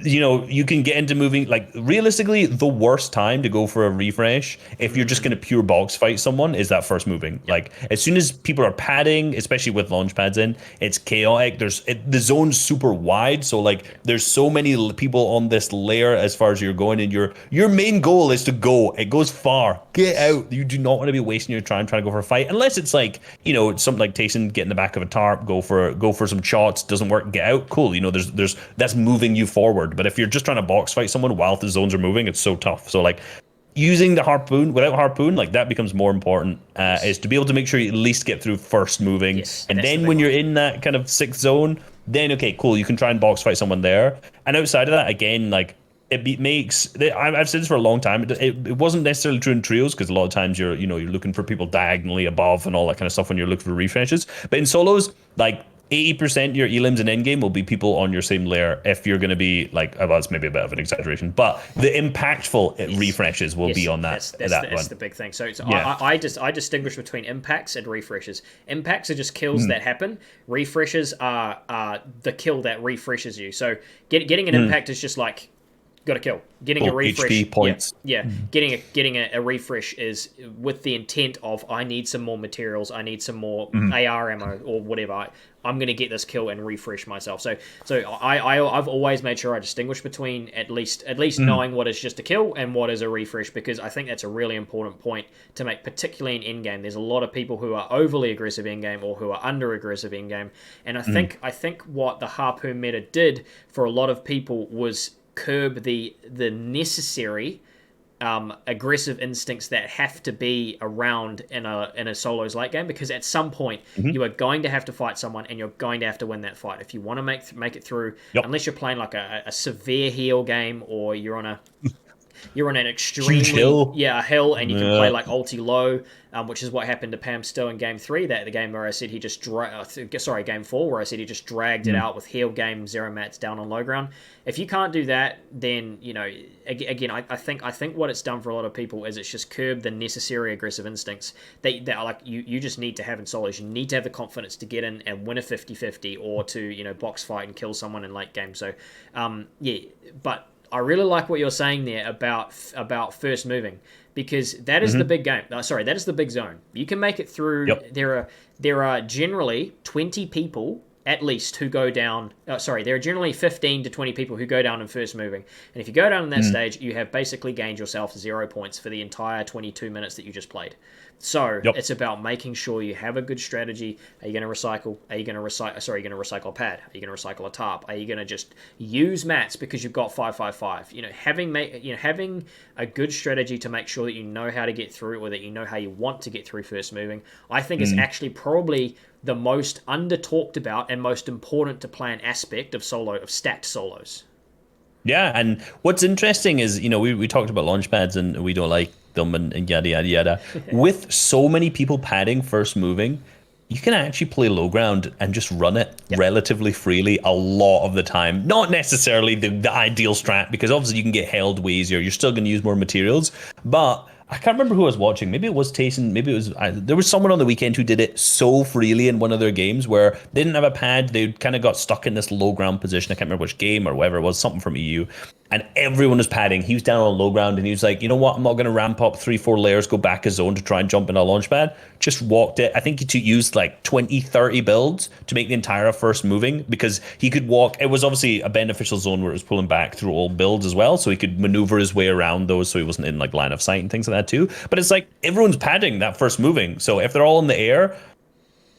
you can get into moving, like realistically the worst time to go for a refresh if you're just going to pure box fight someone is that first moving. Like as soon as people are padding, especially with launch pads in, it's chaotic. The zone's super wide, so like there's so many people on this layer as far as you're going, and your main goal is to go. It goes far. Get out. You do not want to be wasting your time trying to go for a fight, unless it's like something like Tayson, get in the back of a tarp, go for some shots, doesn't work, get out. Cool. There's that's moving you forward. But if you're just trying to box fight someone while the zones are moving, it's so tough. So like using the harpoon, without harpoon, like that becomes more important, is to be able to make sure you at least get through first moving. And then when you're in that kind of 6th zone, then okay, cool, you can try and box fight someone there. And outside of that, again, like I've said this for a long time. It wasn't necessarily true in trios, because a lot of times you're looking for people diagonally above and all that kind of stuff when you're looking for refreshes. But in solos, like 80% of your elims in endgame will be people on your same layer if you're going to be like, well, that's maybe a bit of an exaggeration, but the impactful Yes. refreshes will be Yes, on that that's one. the big thing. So, Yeah. I distinguish between impacts and refreshes. Impacts are just kills that happen. Refreshes are the kill that refreshes you. So getting an impact is just like got to kill. Getting a Oh, HP refresh, yeah, points. yeah. Getting a refresh is with the intent of I need some more materials, I need some more AR ammo or whatever. I'm going to get this kill and refresh myself. I've always made sure I distinguish between at least knowing what is just a kill and what is a refresh, because I think that's a really important point to make, particularly in endgame. There's a lot of people who are overly aggressive endgame or who are under aggressive endgame, and I think what the harpoon meta did for a lot of people was curb the necessary aggressive instincts that have to be around in a solos late game, because at some point you are going to have to fight someone and you're going to have to win that fight if you want to make it through. Yep. Unless you're playing like a severe heal game, or you're on an Huge extremely hill. a hill, and you can play Yeah. like ulti low, which is what happened to Pam Stowe in game 3, that the game where I said game 4 where I said he just dragged it out with heal game, zero mats down on low ground. If you can't do that, then again, I think what it's done for a lot of people is it's just curbed the necessary aggressive instincts that are like you just need to have in solos. You need to have the confidence to get in and win a 50-50, or to box fight and kill someone in late game. So but I really like what you're saying there about first moving, because that is the big game. That is the big zone. You can make it through. Yep. There are generally 20 people at least who go down. There are generally 15 to 20 people who go down in first moving, and if you go down in that stage, you have basically gained yourself 0 points for the entire 22 minutes that you just played. So it's about making sure you have a good strategy. Are you going to recycle? Are you going to recycle? Sorry, are you going to recycle a pad? Are you going to recycle a tarp? Are you going to just use mats because you've got 555? Having a good strategy to make sure that you know how to get through, or that you know how you want to get through first moving, I think is actually probably the most under talked about and most important to plan aspect of stacked solos. Yeah, and what's interesting is, we talked about launch pads and we don't like them and yada yada yada. With so many people padding first moving, you can actually play low ground and just run it relatively freely a lot of the time. Not necessarily the ideal strat, because obviously you can get held way easier. You're still going to use more materials, but I can't remember who I was watching. Maybe it was Tayson. Maybe it was there was someone on the weekend who did it so freely in one of their games where they didn't have a pad. They kind of got stuck in this low ground position. I can't remember which game or whatever it was. Something from EU. And everyone was padding. He was down on low ground and he was like, you know what? I'm not going to ramp up 3-4 layers, go back a zone to try and jump in a launch pad. Just walked it. I think he used like 20-30 builds to make the entire first moving, because he could walk. It was obviously a beneficial zone where it was pulling back through all builds as well. So he could maneuver his way around those so he wasn't in like line of sight and things like that too. But it's like everyone's padding that first moving. So if they're all in the air,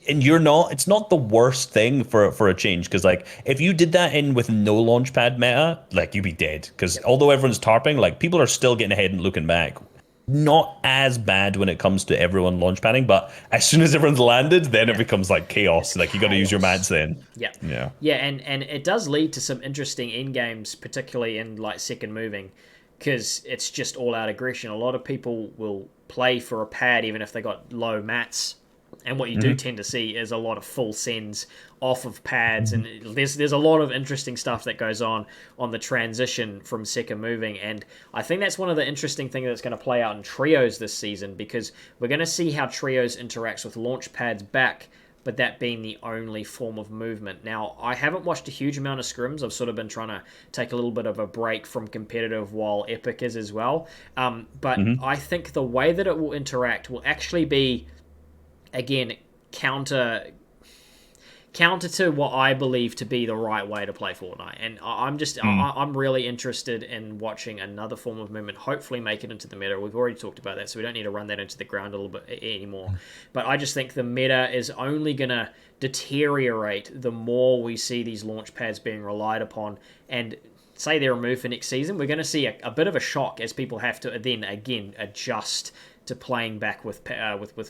and you're not, it's not the worst thing for a change, because like if you did that in with no launch pad meta, like you'd be dead, because although everyone's tarping, like people are still getting ahead and looking back. Not as bad when it comes to everyone launch padding, but as soon as everyone's landed, then it becomes like chaos. Like you got to use your mats then. Yeah, and it does lead to some interesting end games, particularly in like second moving, because it's just all out aggression. A lot of people will play for a pad even if they got low mats. And what you do tend to see is a lot of full sends off of pads, and there's a lot of interesting stuff that goes on the transition from second moving. And I think that's one of the interesting things that's going to play out in trios this season, because we're going to see how trios interacts with launch pads back, but that being the only form of movement. Now, I haven't watched a huge amount of scrims. I've sort of been trying to take a little bit of a break from competitive while Epic is as well. But I think the way that it will interact will actually be, again, counter to what I believe to be the right way to play Fortnite. And I'm really interested in watching another form of movement hopefully make it into the meta. We've already talked about that, so we don't need to run that into the ground a little bit anymore. But I just think the meta is only going to deteriorate the more we see these launch pads being relied upon. And say they're removed for next season, we're going to see a bit of a shock as people have to then again adjust to playing back with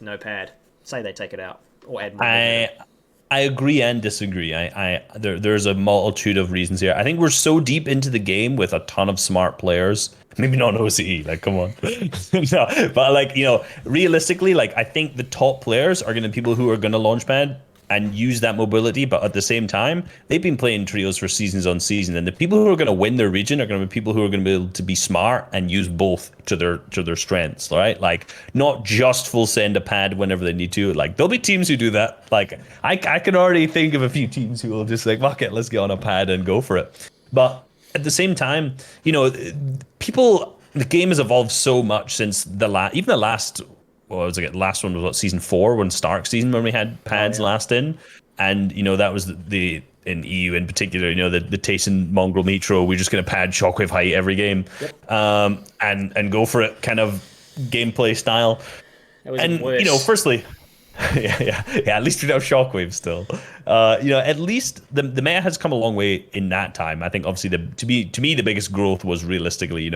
no pad. Say they take it out or add more. I agree and disagree. There's a multitude of reasons here. I think we're so deep into the game with a ton of smart players. Maybe not OCE, like come on. No, but like, realistically, like I think the top players are going to be people who are going to launch pad and use that mobility, but at the same time, they've been playing trios for seasons on season, and the people who are going to win their region are going to be people who are going to be able to be smart and use both to their strengths, right? Like not just full send a pad whenever they need to. Like there'll be teams who do that. Like I can already think of a few teams who will just like, fuck it, let's get on a pad and go for it. But at the same time, the game has evolved so much since even the last, what was it? Last one was what, season 4, when Stark season, when we had pads last in, and that was the in EU in particular, the Tayson Mongrel Metro, we're just going to pad shockwave height every game, and go for it kind of gameplay style. That was worse. Firstly, yeah. At least we have shockwave still. At least the meta has come a long way in that time. I think obviously to me the biggest growth was realistically,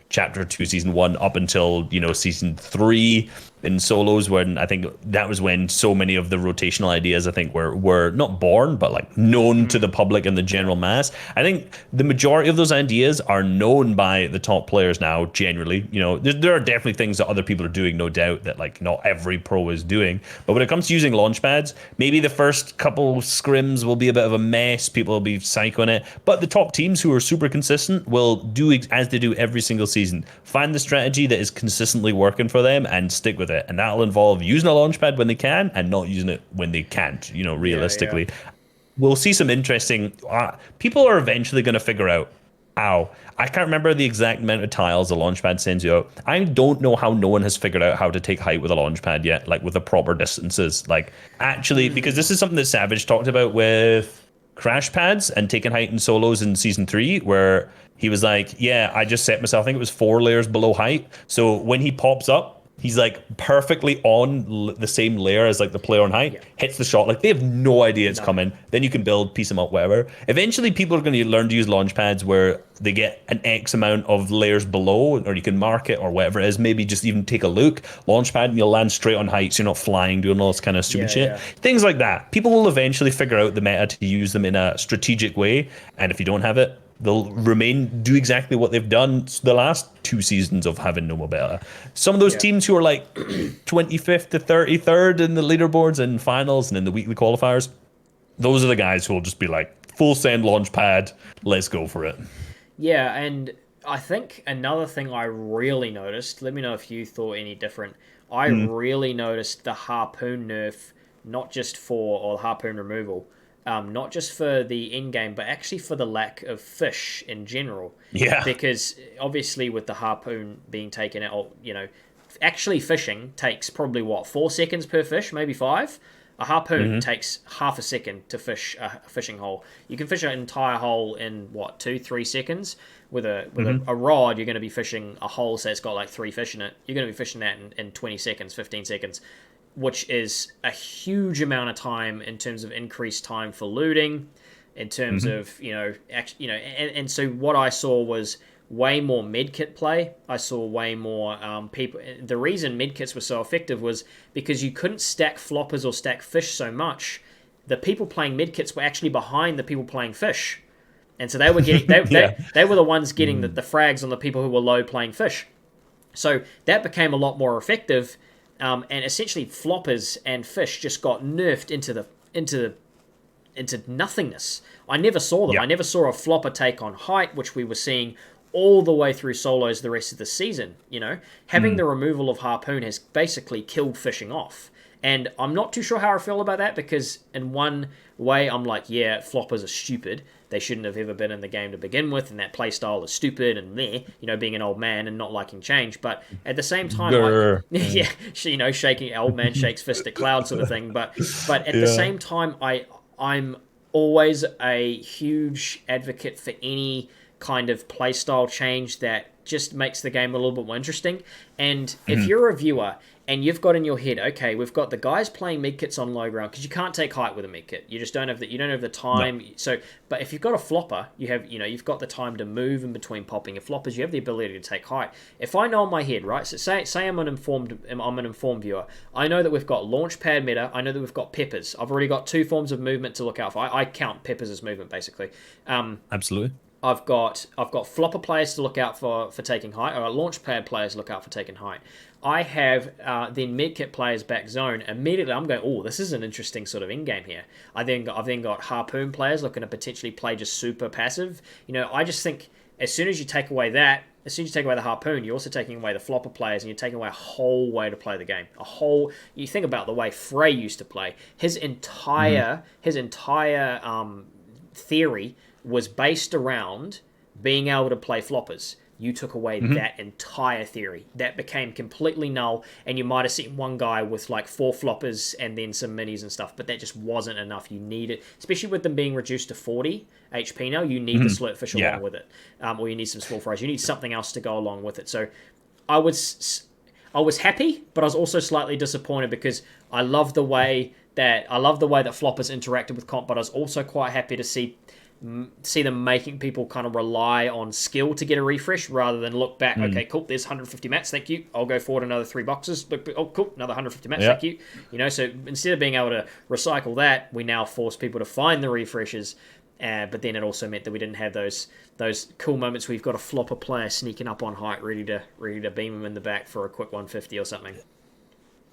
chapter 2, season 1 up until season 3 in solos, when I think that was when so many of the rotational ideas I think were not born but like known to the public and the general mass. I think the majority of those ideas are known by the top players now generally. There are definitely things that other people are doing, no doubt, that like not every pro is doing, but when it comes to using launch pads, maybe the first couple scrims will be a bit of a mess, people will be psychoing it, but the top teams who are super consistent will do as they do every single season, find the strategy that is consistently working for them and stick with it. And that'll involve using a launch pad when they can and not using it when they can't, realistically. Yeah. We'll see some interesting... people are eventually going to figure out how. I can't remember the exact amount of tiles a launch pad sends you out. I don't know how no one has figured out how to take height with a launch pad yet, like with the proper distances. Like, actually, because this is something that Savage talked about with crash pads and taking height in solos in season 3, where he was like, yeah, I just set myself, I think it was 4 layers below height. So when he pops up, he's like perfectly on the same layer as like the player on height, hits the shot. Like they have no idea it's coming. Then you can build, piece them up, whatever. Eventually people are going to learn to use launch pads where they get an X amount of layers below, or you can mark it or whatever it is. Maybe just even take a look, launch pad, and you'll land straight on height, so you're not flying, doing all this kind of stupid shit. Yeah. Things like that. People will eventually figure out the meta to use them in a strategic way. And if you don't have it, they'll do exactly what they've done the last 2 seasons of having no mobility. Some of those teams who are like 25th to 33rd in the leaderboards and finals and in the weekly qualifiers, those are the guys who will just be like, full send launch pad, let's go for it. Yeah, and I think another thing I really noticed, let me know if you thought any different, I really noticed the harpoon nerf, or harpoon removal, not just for the end game, but actually for the lack of fish in general. Yeah. Because obviously with the harpoon being taken out, actually fishing takes probably 4 seconds per fish, maybe 5. A harpoon takes half a second to fish a fishing hole. You can fish an entire hole in 2-3 seconds. With a rod, you're going to be fishing a hole, say it's got like 3 fish in it. You're going to be fishing that in 20 seconds, 15 seconds. Which is a huge amount of time in terms of increased time for looting, in terms of and so what I saw was way more medkit play. I saw way more people. The reason medkits were so effective was because you couldn't stack floppers or stack fish so much. The people playing medkits were actually behind the people playing fish, and so they were getting they were the ones getting the frags on the people who were low playing fish. So that became a lot more effective. And essentially, floppers and fish just got nerfed into nothingness. I never saw them. I never saw a flopper take on height, which we were seeing all the way through solos the rest of the season. Having the removal of harpoon has basically killed fishing off. And I'm not too sure how I feel about that, because in one way I'm like, yeah, floppers are stupid. They shouldn't have ever been in the game to begin with, and that playstyle is stupid and being an old man and not liking change. But at the same time, shaking old man shakes fist at cloud sort of thing. But at the same time, I'm always a huge advocate for any kind of playstyle change that just makes the game a little bit more interesting. And if you're a viewer and you've got in your head, okay, we've got the guys playing medkits on low ground, because you can't take height with a medkit. You just don't have the time. No. So, but if you've got a flopper, you've got the time to move in between popping your floppers. You have the ability to take height. If I know in my head, right? So say I'm an informed viewer. I know that we've got launch pad meta. I know that we've got peppers. I've already got 2 forms of movement to look out for. I count peppers as movement basically. Absolutely. I've got flopper players to look out for taking height. I've got launch pad players to look out for taking height. I have then medkit players back zone. Immediately, I'm going, oh, this is an interesting sort of in game here. I've then got harpoon players looking to potentially play just super passive. I just think as soon as you take away the harpoon, you're also taking away the flopper players, and you're taking away a whole way to play the game. You think about the way Frey used to play. His entire theory was based around being able to play floppers. You took away that entire theory. That became completely null, and you might have seen one guy with like 4 floppers and then some minis and stuff, but that just wasn't enough. You need it, especially with them being reduced to 40 HP now, you need the slurpfish along with it. Or you need some small fries. You need something else to go along with it. So I was happy, but I was also slightly disappointed because I love the way that floppers interacted with comp, but I was also quite happy to see them making people kind of rely on skill to get a refresh rather than look back. Okay, cool, there's 150 mats, thank you. I'll go forward another 3 boxes. Oh, cool, another 150 mats, thank you. So instead of being able to recycle that, we now force people to find the refreshes. But then it also meant that we didn't have those cool moments where you've got a flopper player sneaking up on height, ready to beam him in the back for a quick 150 or something.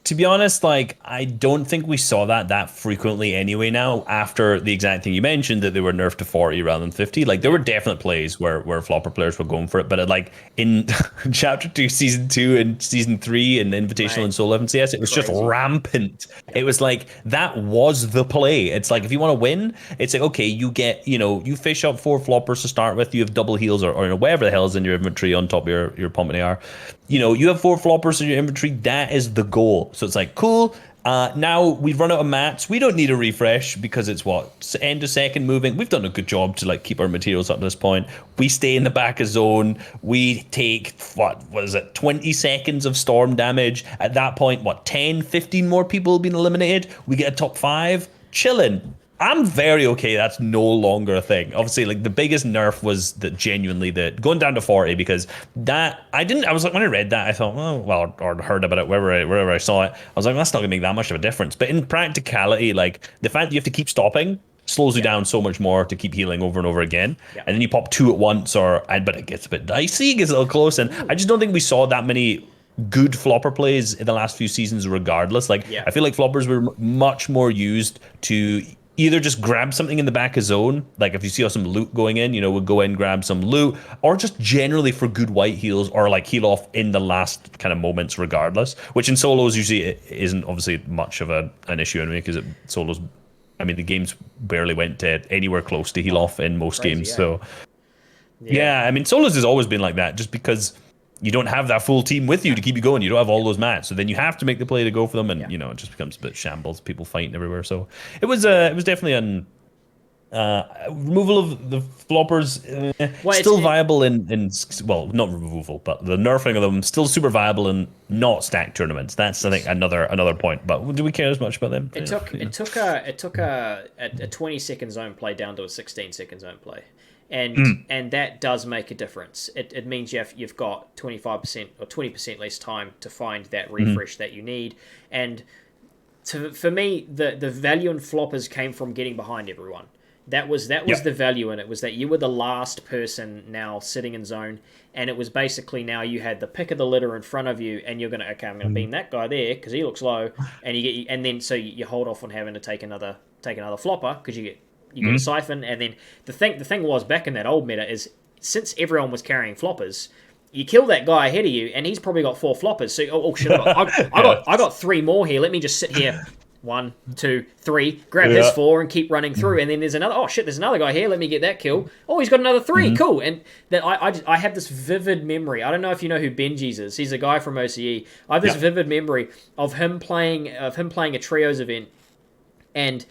To be honest, like, I don't think we saw that frequently anyway now, after the exact thing you mentioned, that they were nerfed to 40 rather than 50. Like, there were definite plays where flopper players were going for it, but like in Chapter 2, Season 2, and Season 3, and Invitational and Soul 11 CS, it was just rampant. It was like, that was the play. It's like, if you want to win, it's like, okay, you get, you fish up 4 floppers to start with, you have double heals or whatever the hell is in your inventory on top of your pump and AR. You have 4 floppers in your inventory, that is the goal. So it's like, cool, now we've run out of mats, we don't need a refresh because it's end of second moving. We've done a good job to like keep our materials up to this point. We stay in the back of zone, we take 20 seconds of storm damage. At that point, 10-15 more people have been eliminated, we get a top 5, chilling. I'm very okay that's no longer a thing. Obviously, like, the biggest nerf was that genuinely going down to 40, because that I was like, when I read that, I thought, or heard about it wherever I saw it, I was like, that's not gonna make that much of a difference. But in practicality, like, the fact that you have to keep stopping slows you down so much more to keep healing over and over again. And then you pop 2 at once, but it gets a bit dicey, gets a little close, and I just don't think we saw that many good flopper plays in the last few seasons regardless. Like, I feel like floppers were much more used to either just grab something in the back of zone, like if you see some loot going in, we'll go in, grab some loot, or just generally for good white heals, or like heal off in the last kind of moments regardless, which in solos usually isn't obviously much of an issue anyway, because solos, I mean, the games barely went to anywhere close to heal off in most games. So I mean, solos has always been like that, just because you don't have that full team with you to keep you going. You don't have all those mats, so then you have to make the play to go for them, and it just becomes a bit shambles. People fighting everywhere. So it was definitely an removal of the floppers. Still viable in not removal, but the nerfing of them still super viable in not stacked tournaments. That's, I think, another point. But do we care as much about them? It took a 20-second zone play down to a 16-second zone play. And that does make a difference. It means you've got 25% or 20% less time to find that refresh that you need. And for me, the value in floppers came from getting behind everyone. That was the value in it, was that you were the last person now sitting in zone, and it was basically now you had the pick of the litter in front of you, and you're gonna I'm gonna beam that guy there because he looks low, and you hold off on having to take another flopper because you get a siphon. And then the thing was, back in that old meta, is since everyone was carrying floppers, you kill that guy ahead of you, and he's probably got 4 floppers. So shit, I got 3 more here. Let me just sit here. 1, 2, 3. Grab his 4 and keep running through. And then there's another. Oh shit, there's another guy here. Let me get that kill. Oh, he's got another 3. Cool. And that I have this vivid memory. I don't know if you know who Benji's is. He's a guy from OCE. I have this vivid memory of him playing a trios event, and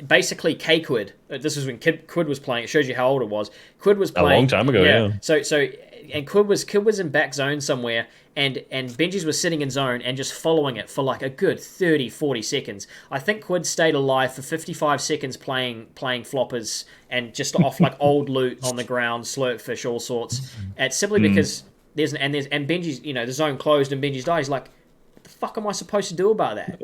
basically K-Quid. This was when Quid was playing. It shows you how old it was. Quid was playing a long time ago. Yeah. So and Quid was in back zone somewhere, and Benji's was sitting in zone and just following it for like a good 30-40 seconds. I think Quid stayed alive for 55 seconds playing floppers and just off like old loot on the ground, slurpfish, all sorts. And simply because there's Benji's, the zone closed and Benji's died. He's like, fuck am I supposed to do about that?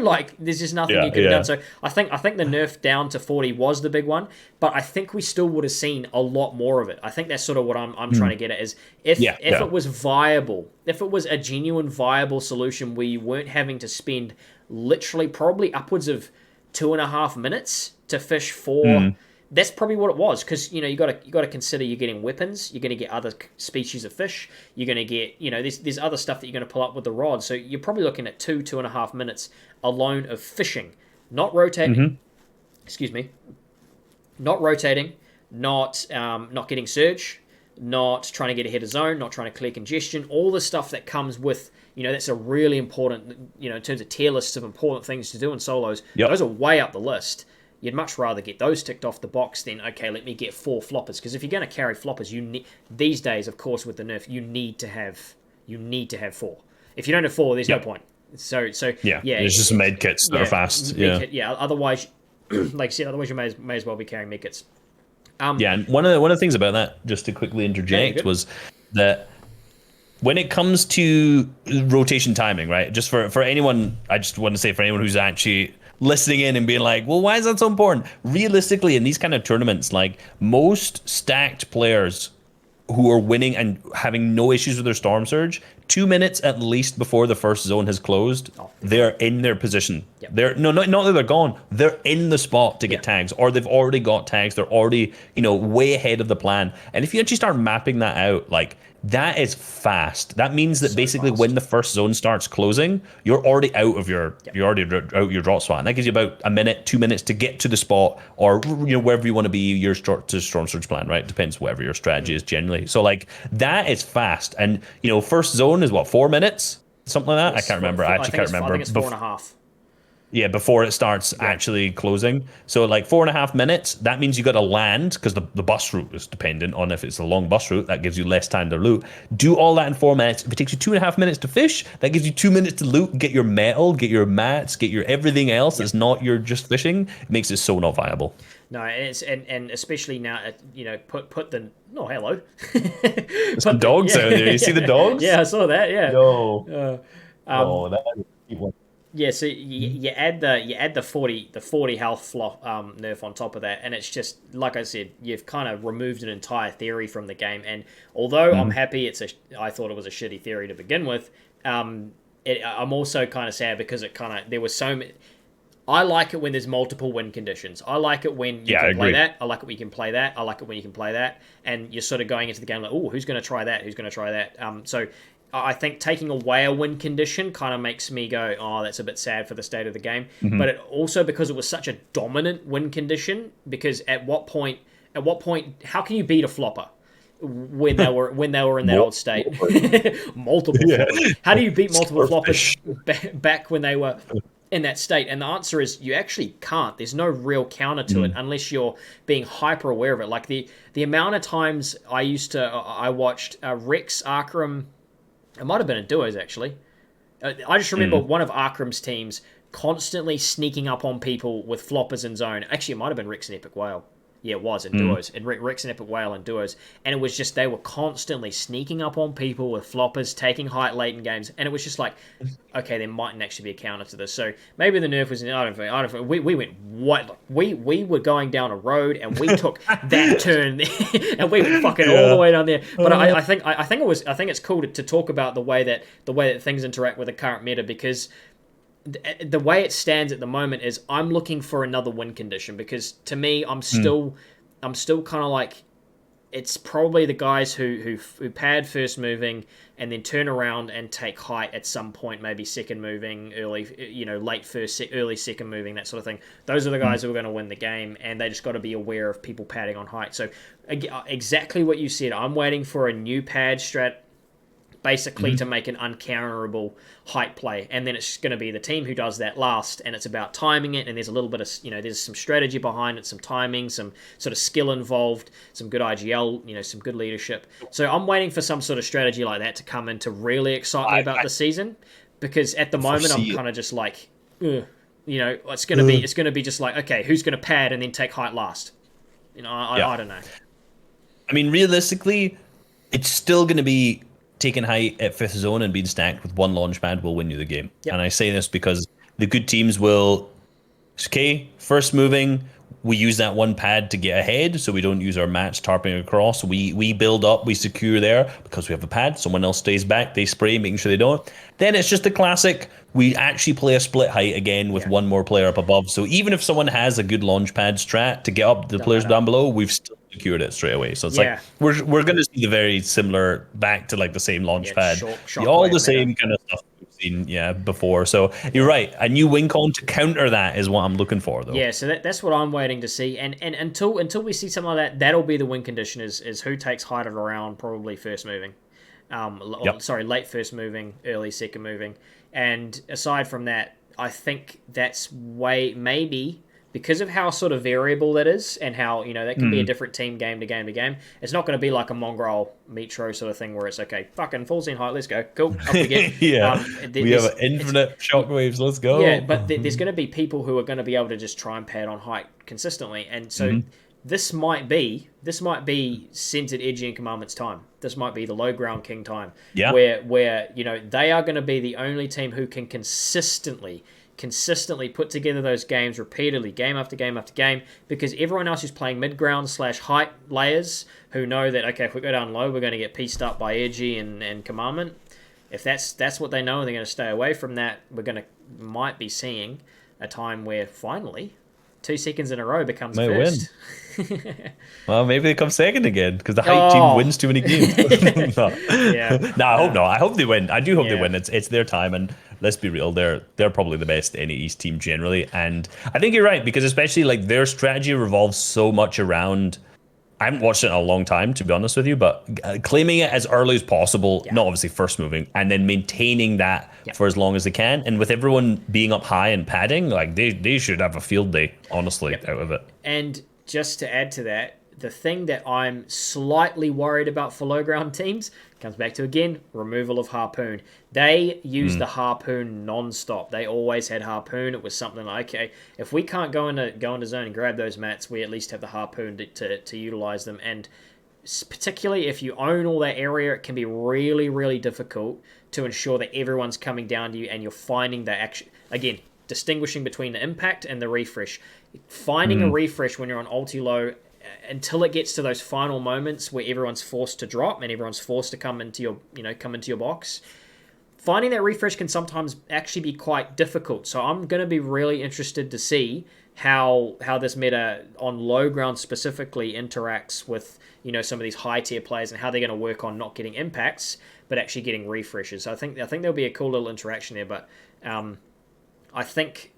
Like there's just nothing Yeah, you could have yeah. done. So I think the nerf down to 40 was the big one, but I think we still would have seen a lot more of it. I think that's sort of what I'm trying to get at is Yeah, if yeah. it was viable, if it was a genuine viable solution where you weren't having to spend literally probably upwards of 2.5 minutes to fish for. That's probably what it was, because you got to consider you're getting weapons, you're going to get other species of fish, you're going to get there's other stuff that you're going to pull up with the rod, so you're probably looking at 2.5 minutes alone of fishing, not rotating. Excuse me, not rotating, not getting surge, not trying to get ahead of zone, not trying to clear congestion, all the stuff that comes with that's a really important in terms of tier lists of important things to do in solos. Yep. Those are way up the list. You'd much rather get those ticked off the box than, okay, let me get 4 floppers. Because if you're going to carry floppers, these days, of course, with the nerf, you need to have 4. If you don't have 4, there's no point. So Yeah, yeah, there's just some med kits that are fast. Yeah. Otherwise, like I said, you may as well be carrying med kits. Yeah, and one of the things about that, just to quickly interject, was that when it comes to rotation timing, right? Just for anyone, I just want to say for anyone who's actually listening in and being like, well, why is that so important? Realistically, in these kind of tournaments, like most stacked players who are winning and having no issues with their storm surge, 2 minutes at least before the first zone has closed, they're in their position. Yep. They're not that they're gone. They're in the spot to get tags, or they've already got tags. They're already way ahead of the plan. And if you actually start mapping that out, like that is fast. That means that basically when the first zone starts closing, you're already out of your drop spot. And that gives you about a minute, 2 minutes to get to the spot, or wherever you want to be your storm surge plan, right? Depends whatever your strategy is generally. So like that is fast. And first zone is what, 4 minutes? Something like that? I can't remember. I actually can't remember. I think it's 4.5. Yeah, before it starts actually closing. So like 4.5 minutes, that means you got to land, because the bus route is dependent on if it's a long bus route, that gives you less time to loot. Do all that in 4 minutes. If it takes you 2.5 minutes to fish, that gives you 2 minutes to loot, get your metal, get your mats, get your everything else that's not your just fishing. It makes it so not viable. No, and especially now, put the hello. Some dogs out there. You see the dogs? Yeah, I saw that. Yeah. Yo. That is a cute one. Yeah, so you add the 40 health flop nerf on top of that, and it's just like I said, you've kind of removed an entire theory from the game. And although I'm happy I thought it was a shitty theory to begin with, I'm also kind of sad because there was so many. I like it when there's multiple win conditions. I like it when you can play that. I like it when you can play that. I like it when you can play that, and you're sort of going into the game like, oh, who's going to try that? Who's going to try that? So I think taking away a win condition kind of makes me go, oh, that's a bit sad for the state of the game. But it also, because it was such a dominant win condition, because at what point, how can you beat a flopper when they were in that old state? Multiple floppers. How do you beat multiple floppers back when they were in that state? And the answer is you actually can't. There's no real counter to it unless you're being hyper aware of it. Like the amount of times I watched Rex Arkram. It might have been in duos, actually. I just remember one of Arkram's teams constantly sneaking up on people with floppers in zone. Actually, it might have been Rex and Epic Whale. Yeah, it was in duos. And Rex and Epic Whale in duos. And it was just, they were constantly sneaking up on people with floppers, taking height late in games. And it was just like, okay, there mightn't actually be a counter to this. So maybe the nerf was, I don't know. We went, what? We were going down a road and we took that turn and we were fucking all the way down there. But I think it's cool to talk about the way that things interact with the current meta, because the way it stands at the moment is I'm looking for another win condition, because to me I'm still kind of like, it's probably the guys who pad first moving and then turn around and take height at some point, maybe second moving, early, late first, early second moving, that sort of thing. Those are the guys who are going to win the game, and they just got to be aware of people padding on height. So exactly what you said, I'm waiting for a new pad strat, basically to make an uncounterable height play, and then it's going to be the team who does that last, and it's about timing it, and there's a little bit of, there's some strategy behind it, some timing, some sort of skill involved, some good IGL, some good leadership. So I'm waiting for some sort of strategy like that to come in to really excite me about the season, because at the moment I'm kind of just like, it's going to be just like, okay, who's going to pad and then take height last? I don't know. I mean, realistically, it's still going to be taking height at 5th zone and being stacked with one launch pad will win you the game. Yep. And I say this because the good teams will, okay, first moving, we use that one pad to get ahead, so we don't use our mats tarping across. We build up, we secure there because we have a pad. Someone else stays back, they spray, making sure they don't. Then it's just the classic, we actually play a split height again with one more player up above. So even if someone has a good launch pad strat to get up the players down below, we've still secured it straight away. So it's like we're going to see the very similar, back to like the same launch pad, all the same kind of stuff we've seen before. So you're right, a new win con to counter that is what I'm looking for, though. Yeah, so that's what I'm waiting to see, and until we see something like that, that'll be the win condition is who takes height at around probably first moving, late first moving, early second moving, and aside from that, I think that's maybe because of how sort of variable that is, and how that can be a different team game to game to game. It's not going to be like a Mongrel Metro sort of thing where it's okay, fucking full scene height, let's go, cool, up we get. We have infinite shockwaves, let's go. Yeah, but there's going to be people who are going to be able to just try and pad on height consistently, and so this might be centered edgy in Commandment's time. This might be the low ground king time, where they are going to be the only team who can consistently put together those games repeatedly, game after game after game, because everyone else who's playing mid-ground / height layers who know that, okay, if we go down low, we're going to get pieced up by Edgy and Commandment. If that's what they know and they're going to stay away from that, might be seeing a time where finally 2 seconds in a row becomes first. Well, maybe they come second again because the height team wins too many games. No, I hope not. I hope they win. I do hope they win. It's their time, and let's be real, they're probably the best NAE East team generally. And I think you're right, because especially like their strategy revolves so much around, I haven't watched it in a long time, to be honest with you, but claiming it as early as possible, not obviously first moving, and then maintaining that for as long as they can. And with everyone being up high and padding, like they should have a field day, honestly, out of it. And just to add to that, the thing that I'm slightly worried about for low ground teams comes back to, again, removal of Harpoon. They use the Harpoon non-stop. They always had Harpoon. It was something like, okay, if we can't go into zone and grab those mats, we at least have the Harpoon to utilize them. And particularly if you own all that area, it can be really, really difficult to ensure that everyone's coming down to you and you're finding the action. Again, distinguishing between the impact and the refresh. Finding a refresh when you're on ulti low until it gets to those final moments where everyone's forced to drop and everyone's forced to come into your box. Finding that refresh can sometimes actually be quite difficult. So I'm going to be really interested to see how this meta on low ground specifically interacts with some of these high tier players and how they're going to work on not getting impacts but actually getting refreshes. So I think there'll be a cool little interaction there. But I think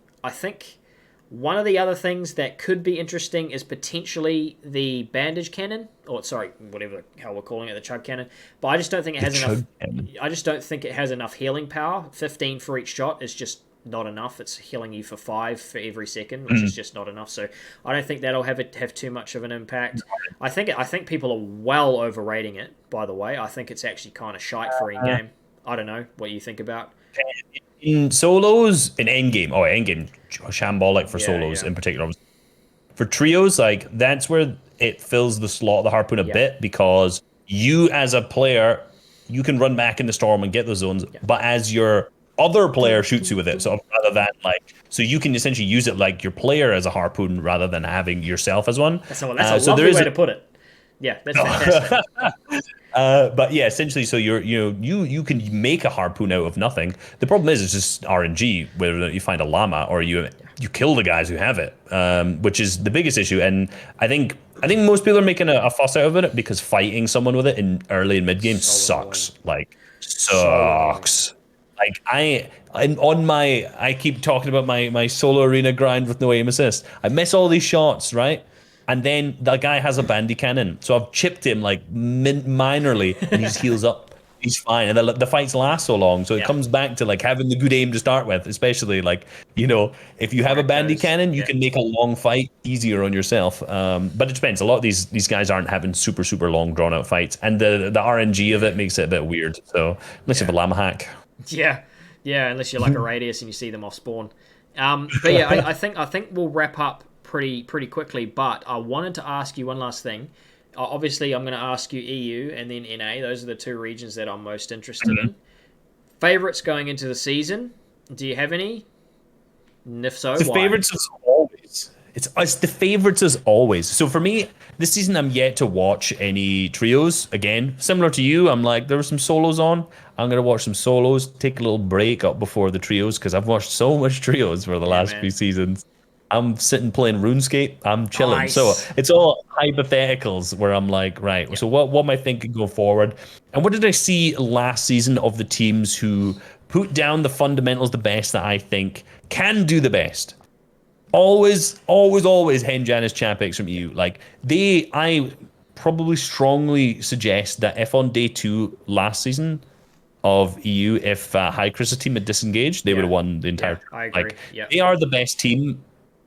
one of the other things that could be interesting is potentially the bandage cannon, or sorry, whatever the hell we're calling it, the chug cannon. But I just don't think it has enough. I just don't think it has enough healing power. 15 for each shot is just not enough. It's healing you for 5 for every second, which is just not enough. So I don't think that'll have too much of an impact. I think people are well overrating it. By the way, I think it's actually kind of shite for in game. I don't know what you think about. In solos, in endgame, shambolic for solos in particular. For trios, like that's where it fills the slot of the Harpoon a bit, because you as a player, you can run back in the storm and get those zones, but as your other player shoots you with it, so rather than so you can essentially use it like your player as a Harpoon rather than having yourself as one. That's a lovely way to put it. Yeah, that's fantastic. But yeah, essentially, so you can make a Harpoon out of nothing. The problem is, it's just RNG, whether you find a llama or you kill the guys who have it, which is the biggest issue. And I think most people are making a fuss out of it because fighting someone with it in early and mid game sucks. Like I keep talking about my solo arena grind with no aim assist. I miss all these shots, right? And then the guy has a bandy cannon. So I've chipped him like minorly and he just heals up. He's fine. And the fights last so long. So it comes back to like having the good aim to start with, especially like, if you have a bandy cannon, you can make a long fight easier on yourself. But it depends. A lot of these guys aren't having super, super long drawn out fights. And the RNG of it makes it a bit weird. So unless you have a llama hack. Yeah. Yeah. Unless you're like a radius and you see them off spawn. But yeah, I think we'll wrap up pretty quickly, but I wanted to ask you one last thing. obviously I'm going to ask you EU and then NA. Those are the two regions that I'm most interested in. Favorites going into the season? Do you have any? And if so, The why? favorites as always. It's the favorites as always. So for me, this season I'm yet to watch any trios. Again, similar to you, I'm like there were some solos on. I'm gonna watch some solos, take a little break up before the trios because I've watched so much trios for the Yeah, last few man. seasons. I'm sitting playing RuneScape. I'm chilling. So Nice. it's all hypotheticals where I'm like, right. Yeah. So what am I thinking go forward? And what did I see last season of the teams who put down the fundamentals the best that I think can do the best? Always Hen Janus Chapix from EU. Like I probably strongly suggest that if on day two last season of EU, if High Chris's team had disengaged, they would Yeah. have won the Yeah, entire. I agree. Like Yeah. they are the best team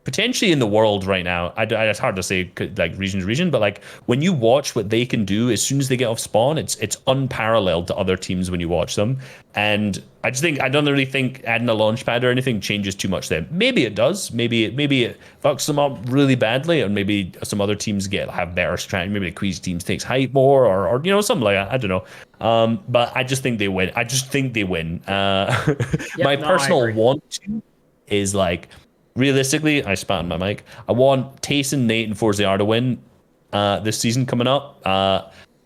potentially in the world right now. It's hard to say like region to region, but like when you watch what they can do as soon as they get off spawn, it's unparalleled to other teams when you watch them. And I don't really think adding a launch pad or anything changes too much then. Maybe it does. Maybe it fucks them up really badly, and maybe some other teams have better strategy. Maybe the Queens teams takes height more, or something like that. I don't know. But I just think they win. I just think they win. My Yep, no, I personal agree. want to is like realistically, I spat on my mic. I want Tayson, Nate, and Forzier to win this season coming up.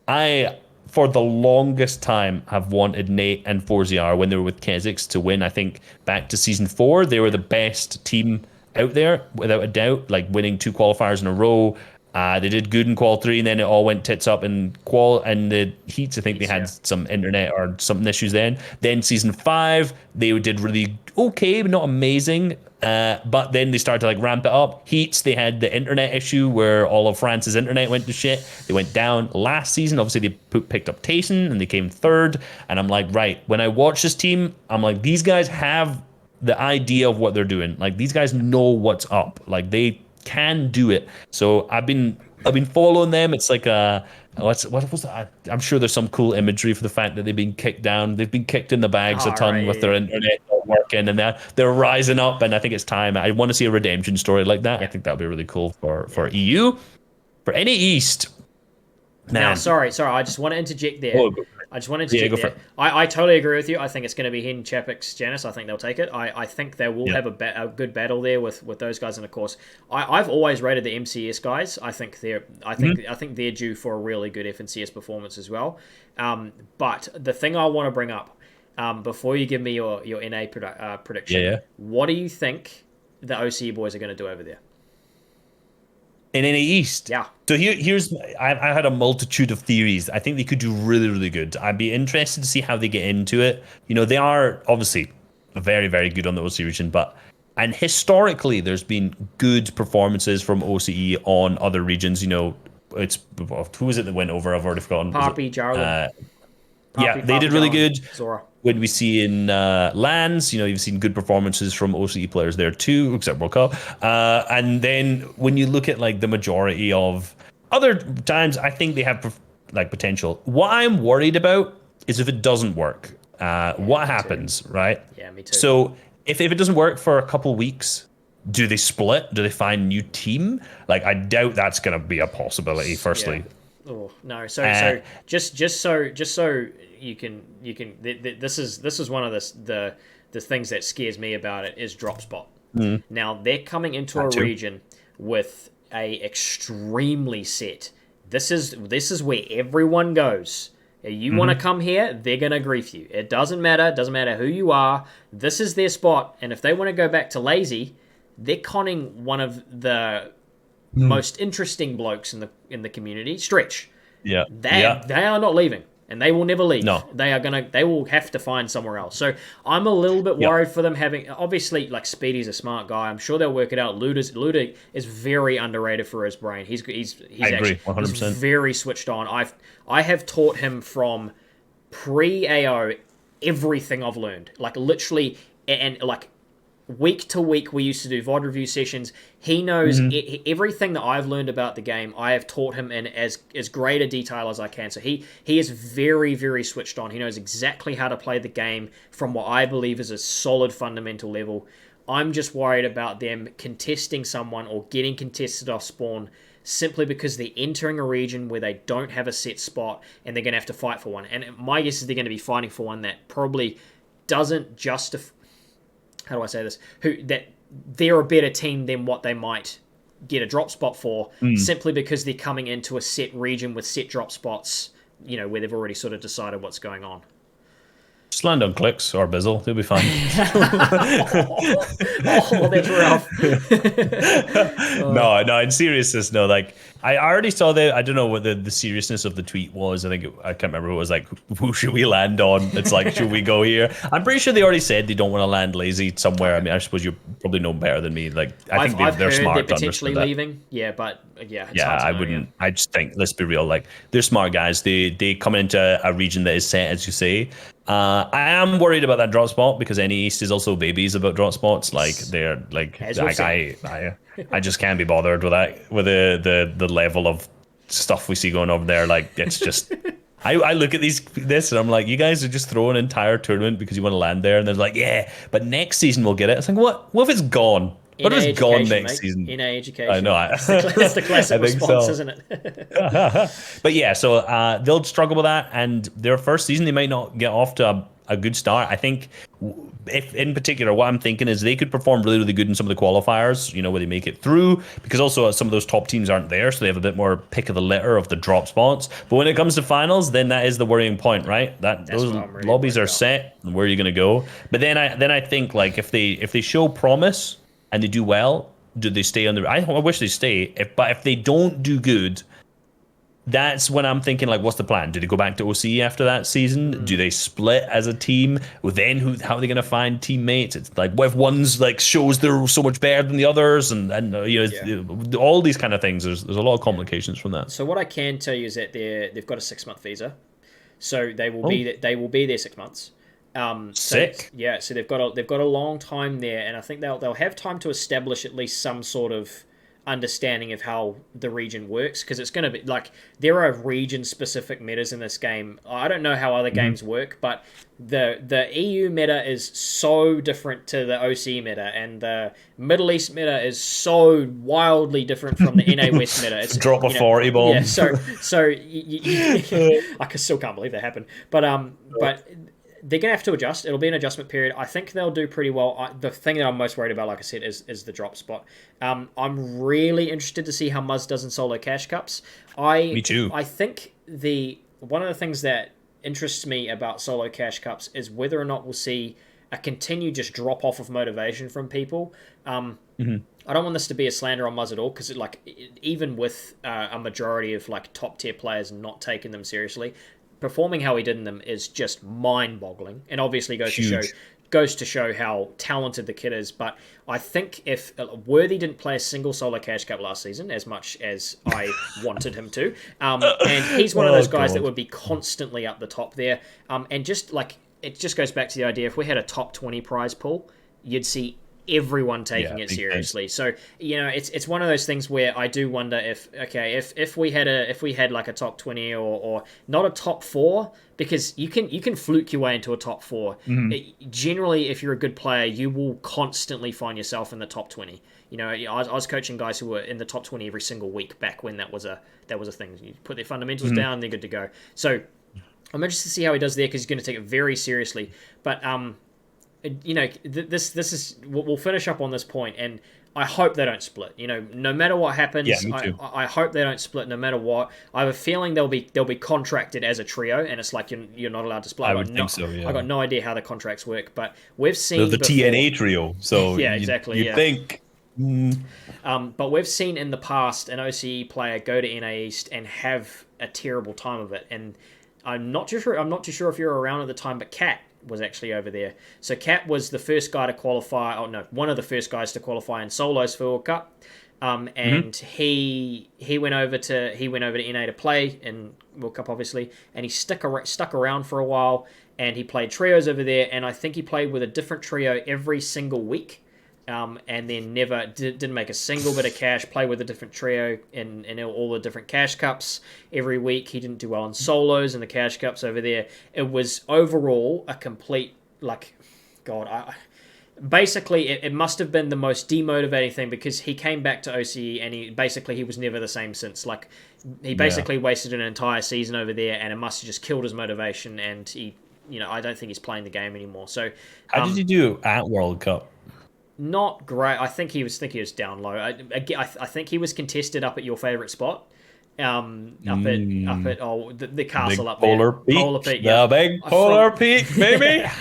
I, for the longest time, have wanted Nate and Forzier when they were with Kesix to win. I think back to season 4, they were the best team out there, without a doubt, like winning 2 qualifiers in a row. They did good in qual 3, and then it all went tits up in qual and the heats. I think they He's, had yeah. some internet or something issues then. Then season 5, they did really okay, but not amazing. But then they started to like ramp it up. Heats, they had the internet issue where all of France's internet went to shit. They went down last season. Obviously, they picked up Tayson and they came third. And I'm like, right, when I watch this team, I'm like, these guys have the idea of what they're doing. Like these guys know what's up. Like they can do it. So I've been following them. It's like what was that? I'm sure there's some cool imagery for the fact that they've been kicked down. They've been kicked in the bags a All right. ton Yeah, with their yeah. internet not working, and they're rising up. And I think it's time. I want to see a redemption story like that. I Yeah. think that would be really cool for Yeah. EU. For NA East, Now, man. sorry. I just want to interject there. Oh, go for it. I just want to Yeah, interject go for there. it. I totally agree with you. I think it's going to be Hen, Chapix, Janus. I think they'll take it. I think they will Yeah. have a good battle there with those guys. And of course, I've always rated the MCS guys. I think they're due for a really good FNCS performance as well. But the thing I want to bring up before you give me your NA Yeah, prediction, yeah. what do you think the OCE boys are going to do over there? In NA East. Yeah. So I had a multitude of theories. I think they could do really, really good. I'd be interested to see how they get into it. They are obviously very, very good on the OC region, and historically there's been good performances from OCE on other regions. It's who was it that went over? I've already forgotten. Was it Papi, Jarlin. yeah, they Papi, did really Jarlin, good. Zora. When we see in lands, you've seen good performances from OCE players there too, except World Cup. And then when you look at like the majority of other times, I think they have like potential. What I'm worried about is if it doesn't work, what Me too. happens, right? Yeah, me too. So if it doesn't work for a couple weeks, do they split? Do they find a new team? Like I doubt that's going to be a possibility. Firstly, Yeah. Oh no. uh, So just so this is one of the things that scares me about it is drop spot. Now they're coming into a that too. region with a extremely set. This is where everyone goes. You want to come here, they're gonna grief you. It doesn't matter. Doesn't matter who you are. This is their spot, and if they want to go back to lazy, they're conning one of the most interesting blokes in the community. Stretch. Yeah, They yeah, they are not leaving, and they will never leave. no, They will have to find somewhere else. So I'm a little bit yeah. worried for them having. Obviously, like Speedy's a smart guy. I'm sure they'll work it out. Luda is very underrated for his brain. He's I agree, actually 100%. very switched on. I have taught him from pre AO everything I've learned. Like literally, and like week to week we used to do VOD review sessions. He knows everything that I've learned about the game. I have taught him in as great a detail as I can. So he is very, very switched on. He knows exactly how to play the game from what I believe is a solid fundamental level. I'm just worried about them contesting someone or getting contested off spawn simply because they're entering a region where they don't have a set spot and they're going to have to fight for one. And my guess is they're going to be fighting for one that probably doesn't justify. How do I say this? That they're a better team than what they might get a drop spot for, simply because they're coming into a set region with set drop spots, where they've already sort of decided what's going on. Just land on Clicks or Bizzle, they'll be fine. Oh, that's rough. No, in seriousness, no. Like, I already saw I don't know what the seriousness of the tweet was. I can't remember. It was like, who should we land on? It's like, should we go here? I'm pretty sure they already said they don't want to land lazy somewhere. I mean, I suppose you probably know better than me. Like, I think they're smart. They're potentially leaving. Yeah, but yeah. I wouldn't. I just think, let's be real. Like, they're smart guys. They come into a region that is set, as you say. I am worried about that drop spot because NA East is also babies about drop spots. Like, they're like I just can't be bothered with that, with the level of stuff we see going over there. Like, it's just I look at this and I'm like, you guys are just throwing an entire tournament because you want to land there, and they're like, yeah, but next season we'll get it. It's like, what if it's gone? What if it's gone next season? NA education. I know. That's the classic response, isn't it? But yeah, so they'll struggle with that, and their first season they might not get off to a good start. I think, if in particular, what I'm thinking is they could perform really, really good in some of the qualifiers, where they make it through, because also some of those top teams aren't there, so they have a bit more pick of the litter of the drop spots. But when it comes to finals, then that is the worrying point, right? Those really lobbies are set, and where are you going to go? But then I think, like, if they show promise and they do well, do they stay on the? I wish they stay. But if they don't do good, that's when I'm thinking, like, what's the plan? Do they go back to OC after that season? Do they split as a team? Well, then how are they going to find teammates? It's like, what if one's like shows they're so much better than the others, and all these kind of things. There's a lot of complications from that. So what I can tell you is that they've got a 6-month visa, so they will be there 6 months. Sick. So they've got a long time there, and I think they'll have time to establish at least some sort of understanding of how the region works, because it's going to be like, there are region specific metas in this game. I don't know how other games work, but the EU meta is so different to the OC meta, and the Middle East meta is so wildly different from the NA West meta. It's drop a 40 bomb. Yeah, so I still can't believe that happened, but they're going to have to adjust. It'll be an adjustment period. I think they'll do pretty well. The thing that I'm most worried about, like I said, is the drop spot. I'm really interested to see how Muzz does in solo cash cups. Me too. I think one of the things that interests me about solo cash cups is whether or not we'll see a continued just drop off of motivation from people. I don't want this to be a slander on Muzz at all, because even with a majority of like top tier players not taking them seriously, performing how he did in them is just mind-boggling, and obviously goes to show how talented the kid is. But I think if Worthy didn't play a single solo cash cup last season, as much as I wanted him to, and he's one of those guys that would be constantly up the top there, and just like, it just goes back to the idea, if we had a top 20 prize pool, you'd see everyone taking it seriously. So it's one of those things where I do wonder if we had like a top 20 or not a top 4, because you can fluke your way into a top 4. Generally, if you're a good player, you will constantly find yourself in the top 20. I was coaching guys who were in the top 20 every single week back when that was a thing. You put their fundamentals down, they're good to go. So I'm interested to see how he does there, because he's going to take it very seriously. But this is, we'll finish up on this point, and I hope they don't split. No matter what happens, I hope they don't split. No matter what, I have a feeling they'll be contracted as a trio, and it's like you're not allowed to split. I think so. Yeah. I got no idea how the contracts work, but we've seen the TNA Trio. So yeah, exactly. You think. But we've seen in the past an OCE player go to NA East and have a terrible time of it, and I'm not too sure if you're around at the time, but Cat was actually over there. So Cat was the first guy to qualify. Oh no, one of the first guys to qualify in solos for World Cup. And he went over to NA to play in World Cup, obviously, and he stuck around for a while, and he played trios over there, and I think he played with a different trio every single week. And then never didn't make a single bit of cash. Play with a different trio in all the different cash cups every week. He didn't do well in solos and the cash cups over there. It was overall a complete, like, God, basically it must have been the most demotivating thing because he came back to OCE and he was never the same since. Like he basically wasted an entire season over there, and it must have just killed his motivation. And he, I don't think he's playing the game anymore. So How did he do at World Cup? not great. I think he was down low. I think he was contested up at your favorite spot. Up at the castle Big up Polar there. Peak. Polar Peak, yeah. The big Polar Peak, baby. Yeah.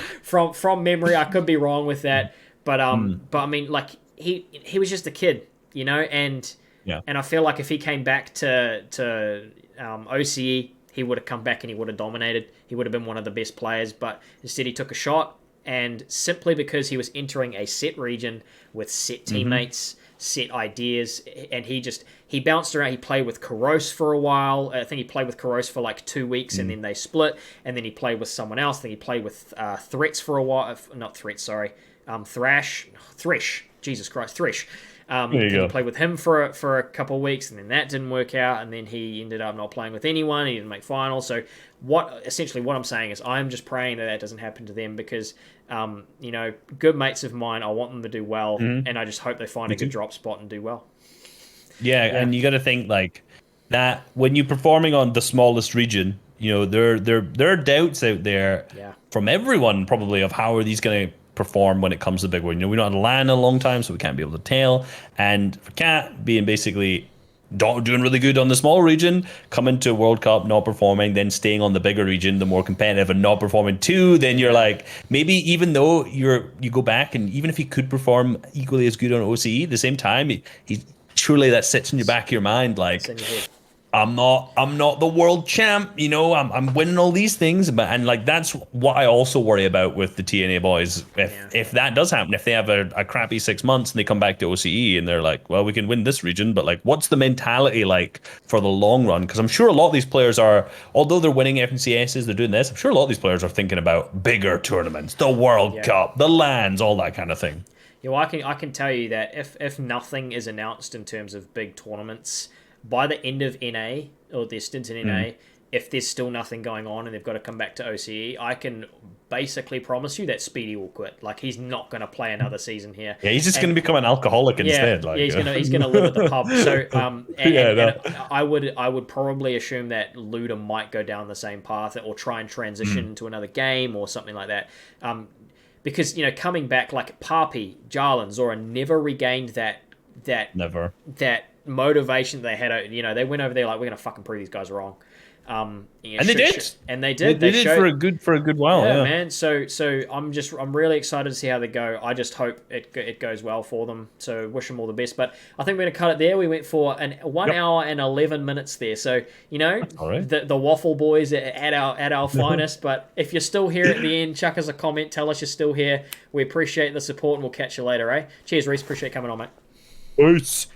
From memory, I could be wrong with that, but I mean, like he was just a kid, and I feel like if he came back to OCE, he would have come back and he would have dominated. He would have been one of the best players, but instead he took a shot, and simply because he was entering a set region with set teammates. Set ideas, and he bounced around. He played with Karos for a while. I think he played with Karos for like 2 weeks, and then they split, and then he played with someone else. Then he played with Threats for a while. Not Threats, sorry. Thresh. Jesus Christ, Thresh. He played with him for a couple of weeks, and then that didn't work out, and then he ended up not playing with anyone. He didn't make finals. So what I'm saying is I'm just praying that doesn't happen to them because good mates of mine, I want them to do well, and I just hope they find a good drop spot and do well. Yeah, and you got to think like that when you're performing on the smallest region, there are doubts out there from everyone probably of how are these going to perform when it comes to the big one. We're not in LAN a long time, so we can't be able to tell. And for Cat being basically doing really good on the small region, coming to World Cup, not performing, then staying on the bigger region, the more competitive, and not performing too, then you're like, maybe even though you go back, and even if he could perform equally as good on OCE, at the same time, he surely that sits in your back of your mind, like, I'm not the world champ, I'm winning all these things, and like that's what I also worry about with the TNA boys. If that does happen, if they have a crappy 6 months and they come back to OCE and they're like, well, we can win this region, but like, what's the mentality like for the long run? Because I'm sure a lot of these players are, although they're winning FNCSs, they're doing this. I'm sure a lot of these players are thinking about bigger tournaments, the World Cup, the LANs, all that kind of thing. Yeah, well, I can tell you that if nothing is announced in terms of big tournaments by the end of NA, or their stint in NA, if there's still nothing going on and they've got to come back to OCE, I can basically promise you that Speedy will quit. Like, he's not going to play another season here. Yeah, he's just going to become an alcoholic instead. Like, he's gonna live at the pub. So, and I would probably assume that Luda might go down the same path or try and transition to another game or something like that. Because coming back, like Papi, Jarlin, Zora never regained that motivation they had. They went over there like, we're gonna fucking prove these guys wrong. And they did. And they did. They did showed, for a good while. Yeah, man. So I'm really excited to see how they go. I just hope it goes well for them. So wish them all the best. But I think we're gonna cut it there. We went for 1 hour and 11 minutes there. So the Waffle Boys at our finest. But if you're still here at the end, chuck us a comment. Tell us you're still here. We appreciate the support, and we'll catch you later. Cheers, Reese. Appreciate coming on, mate. Peace.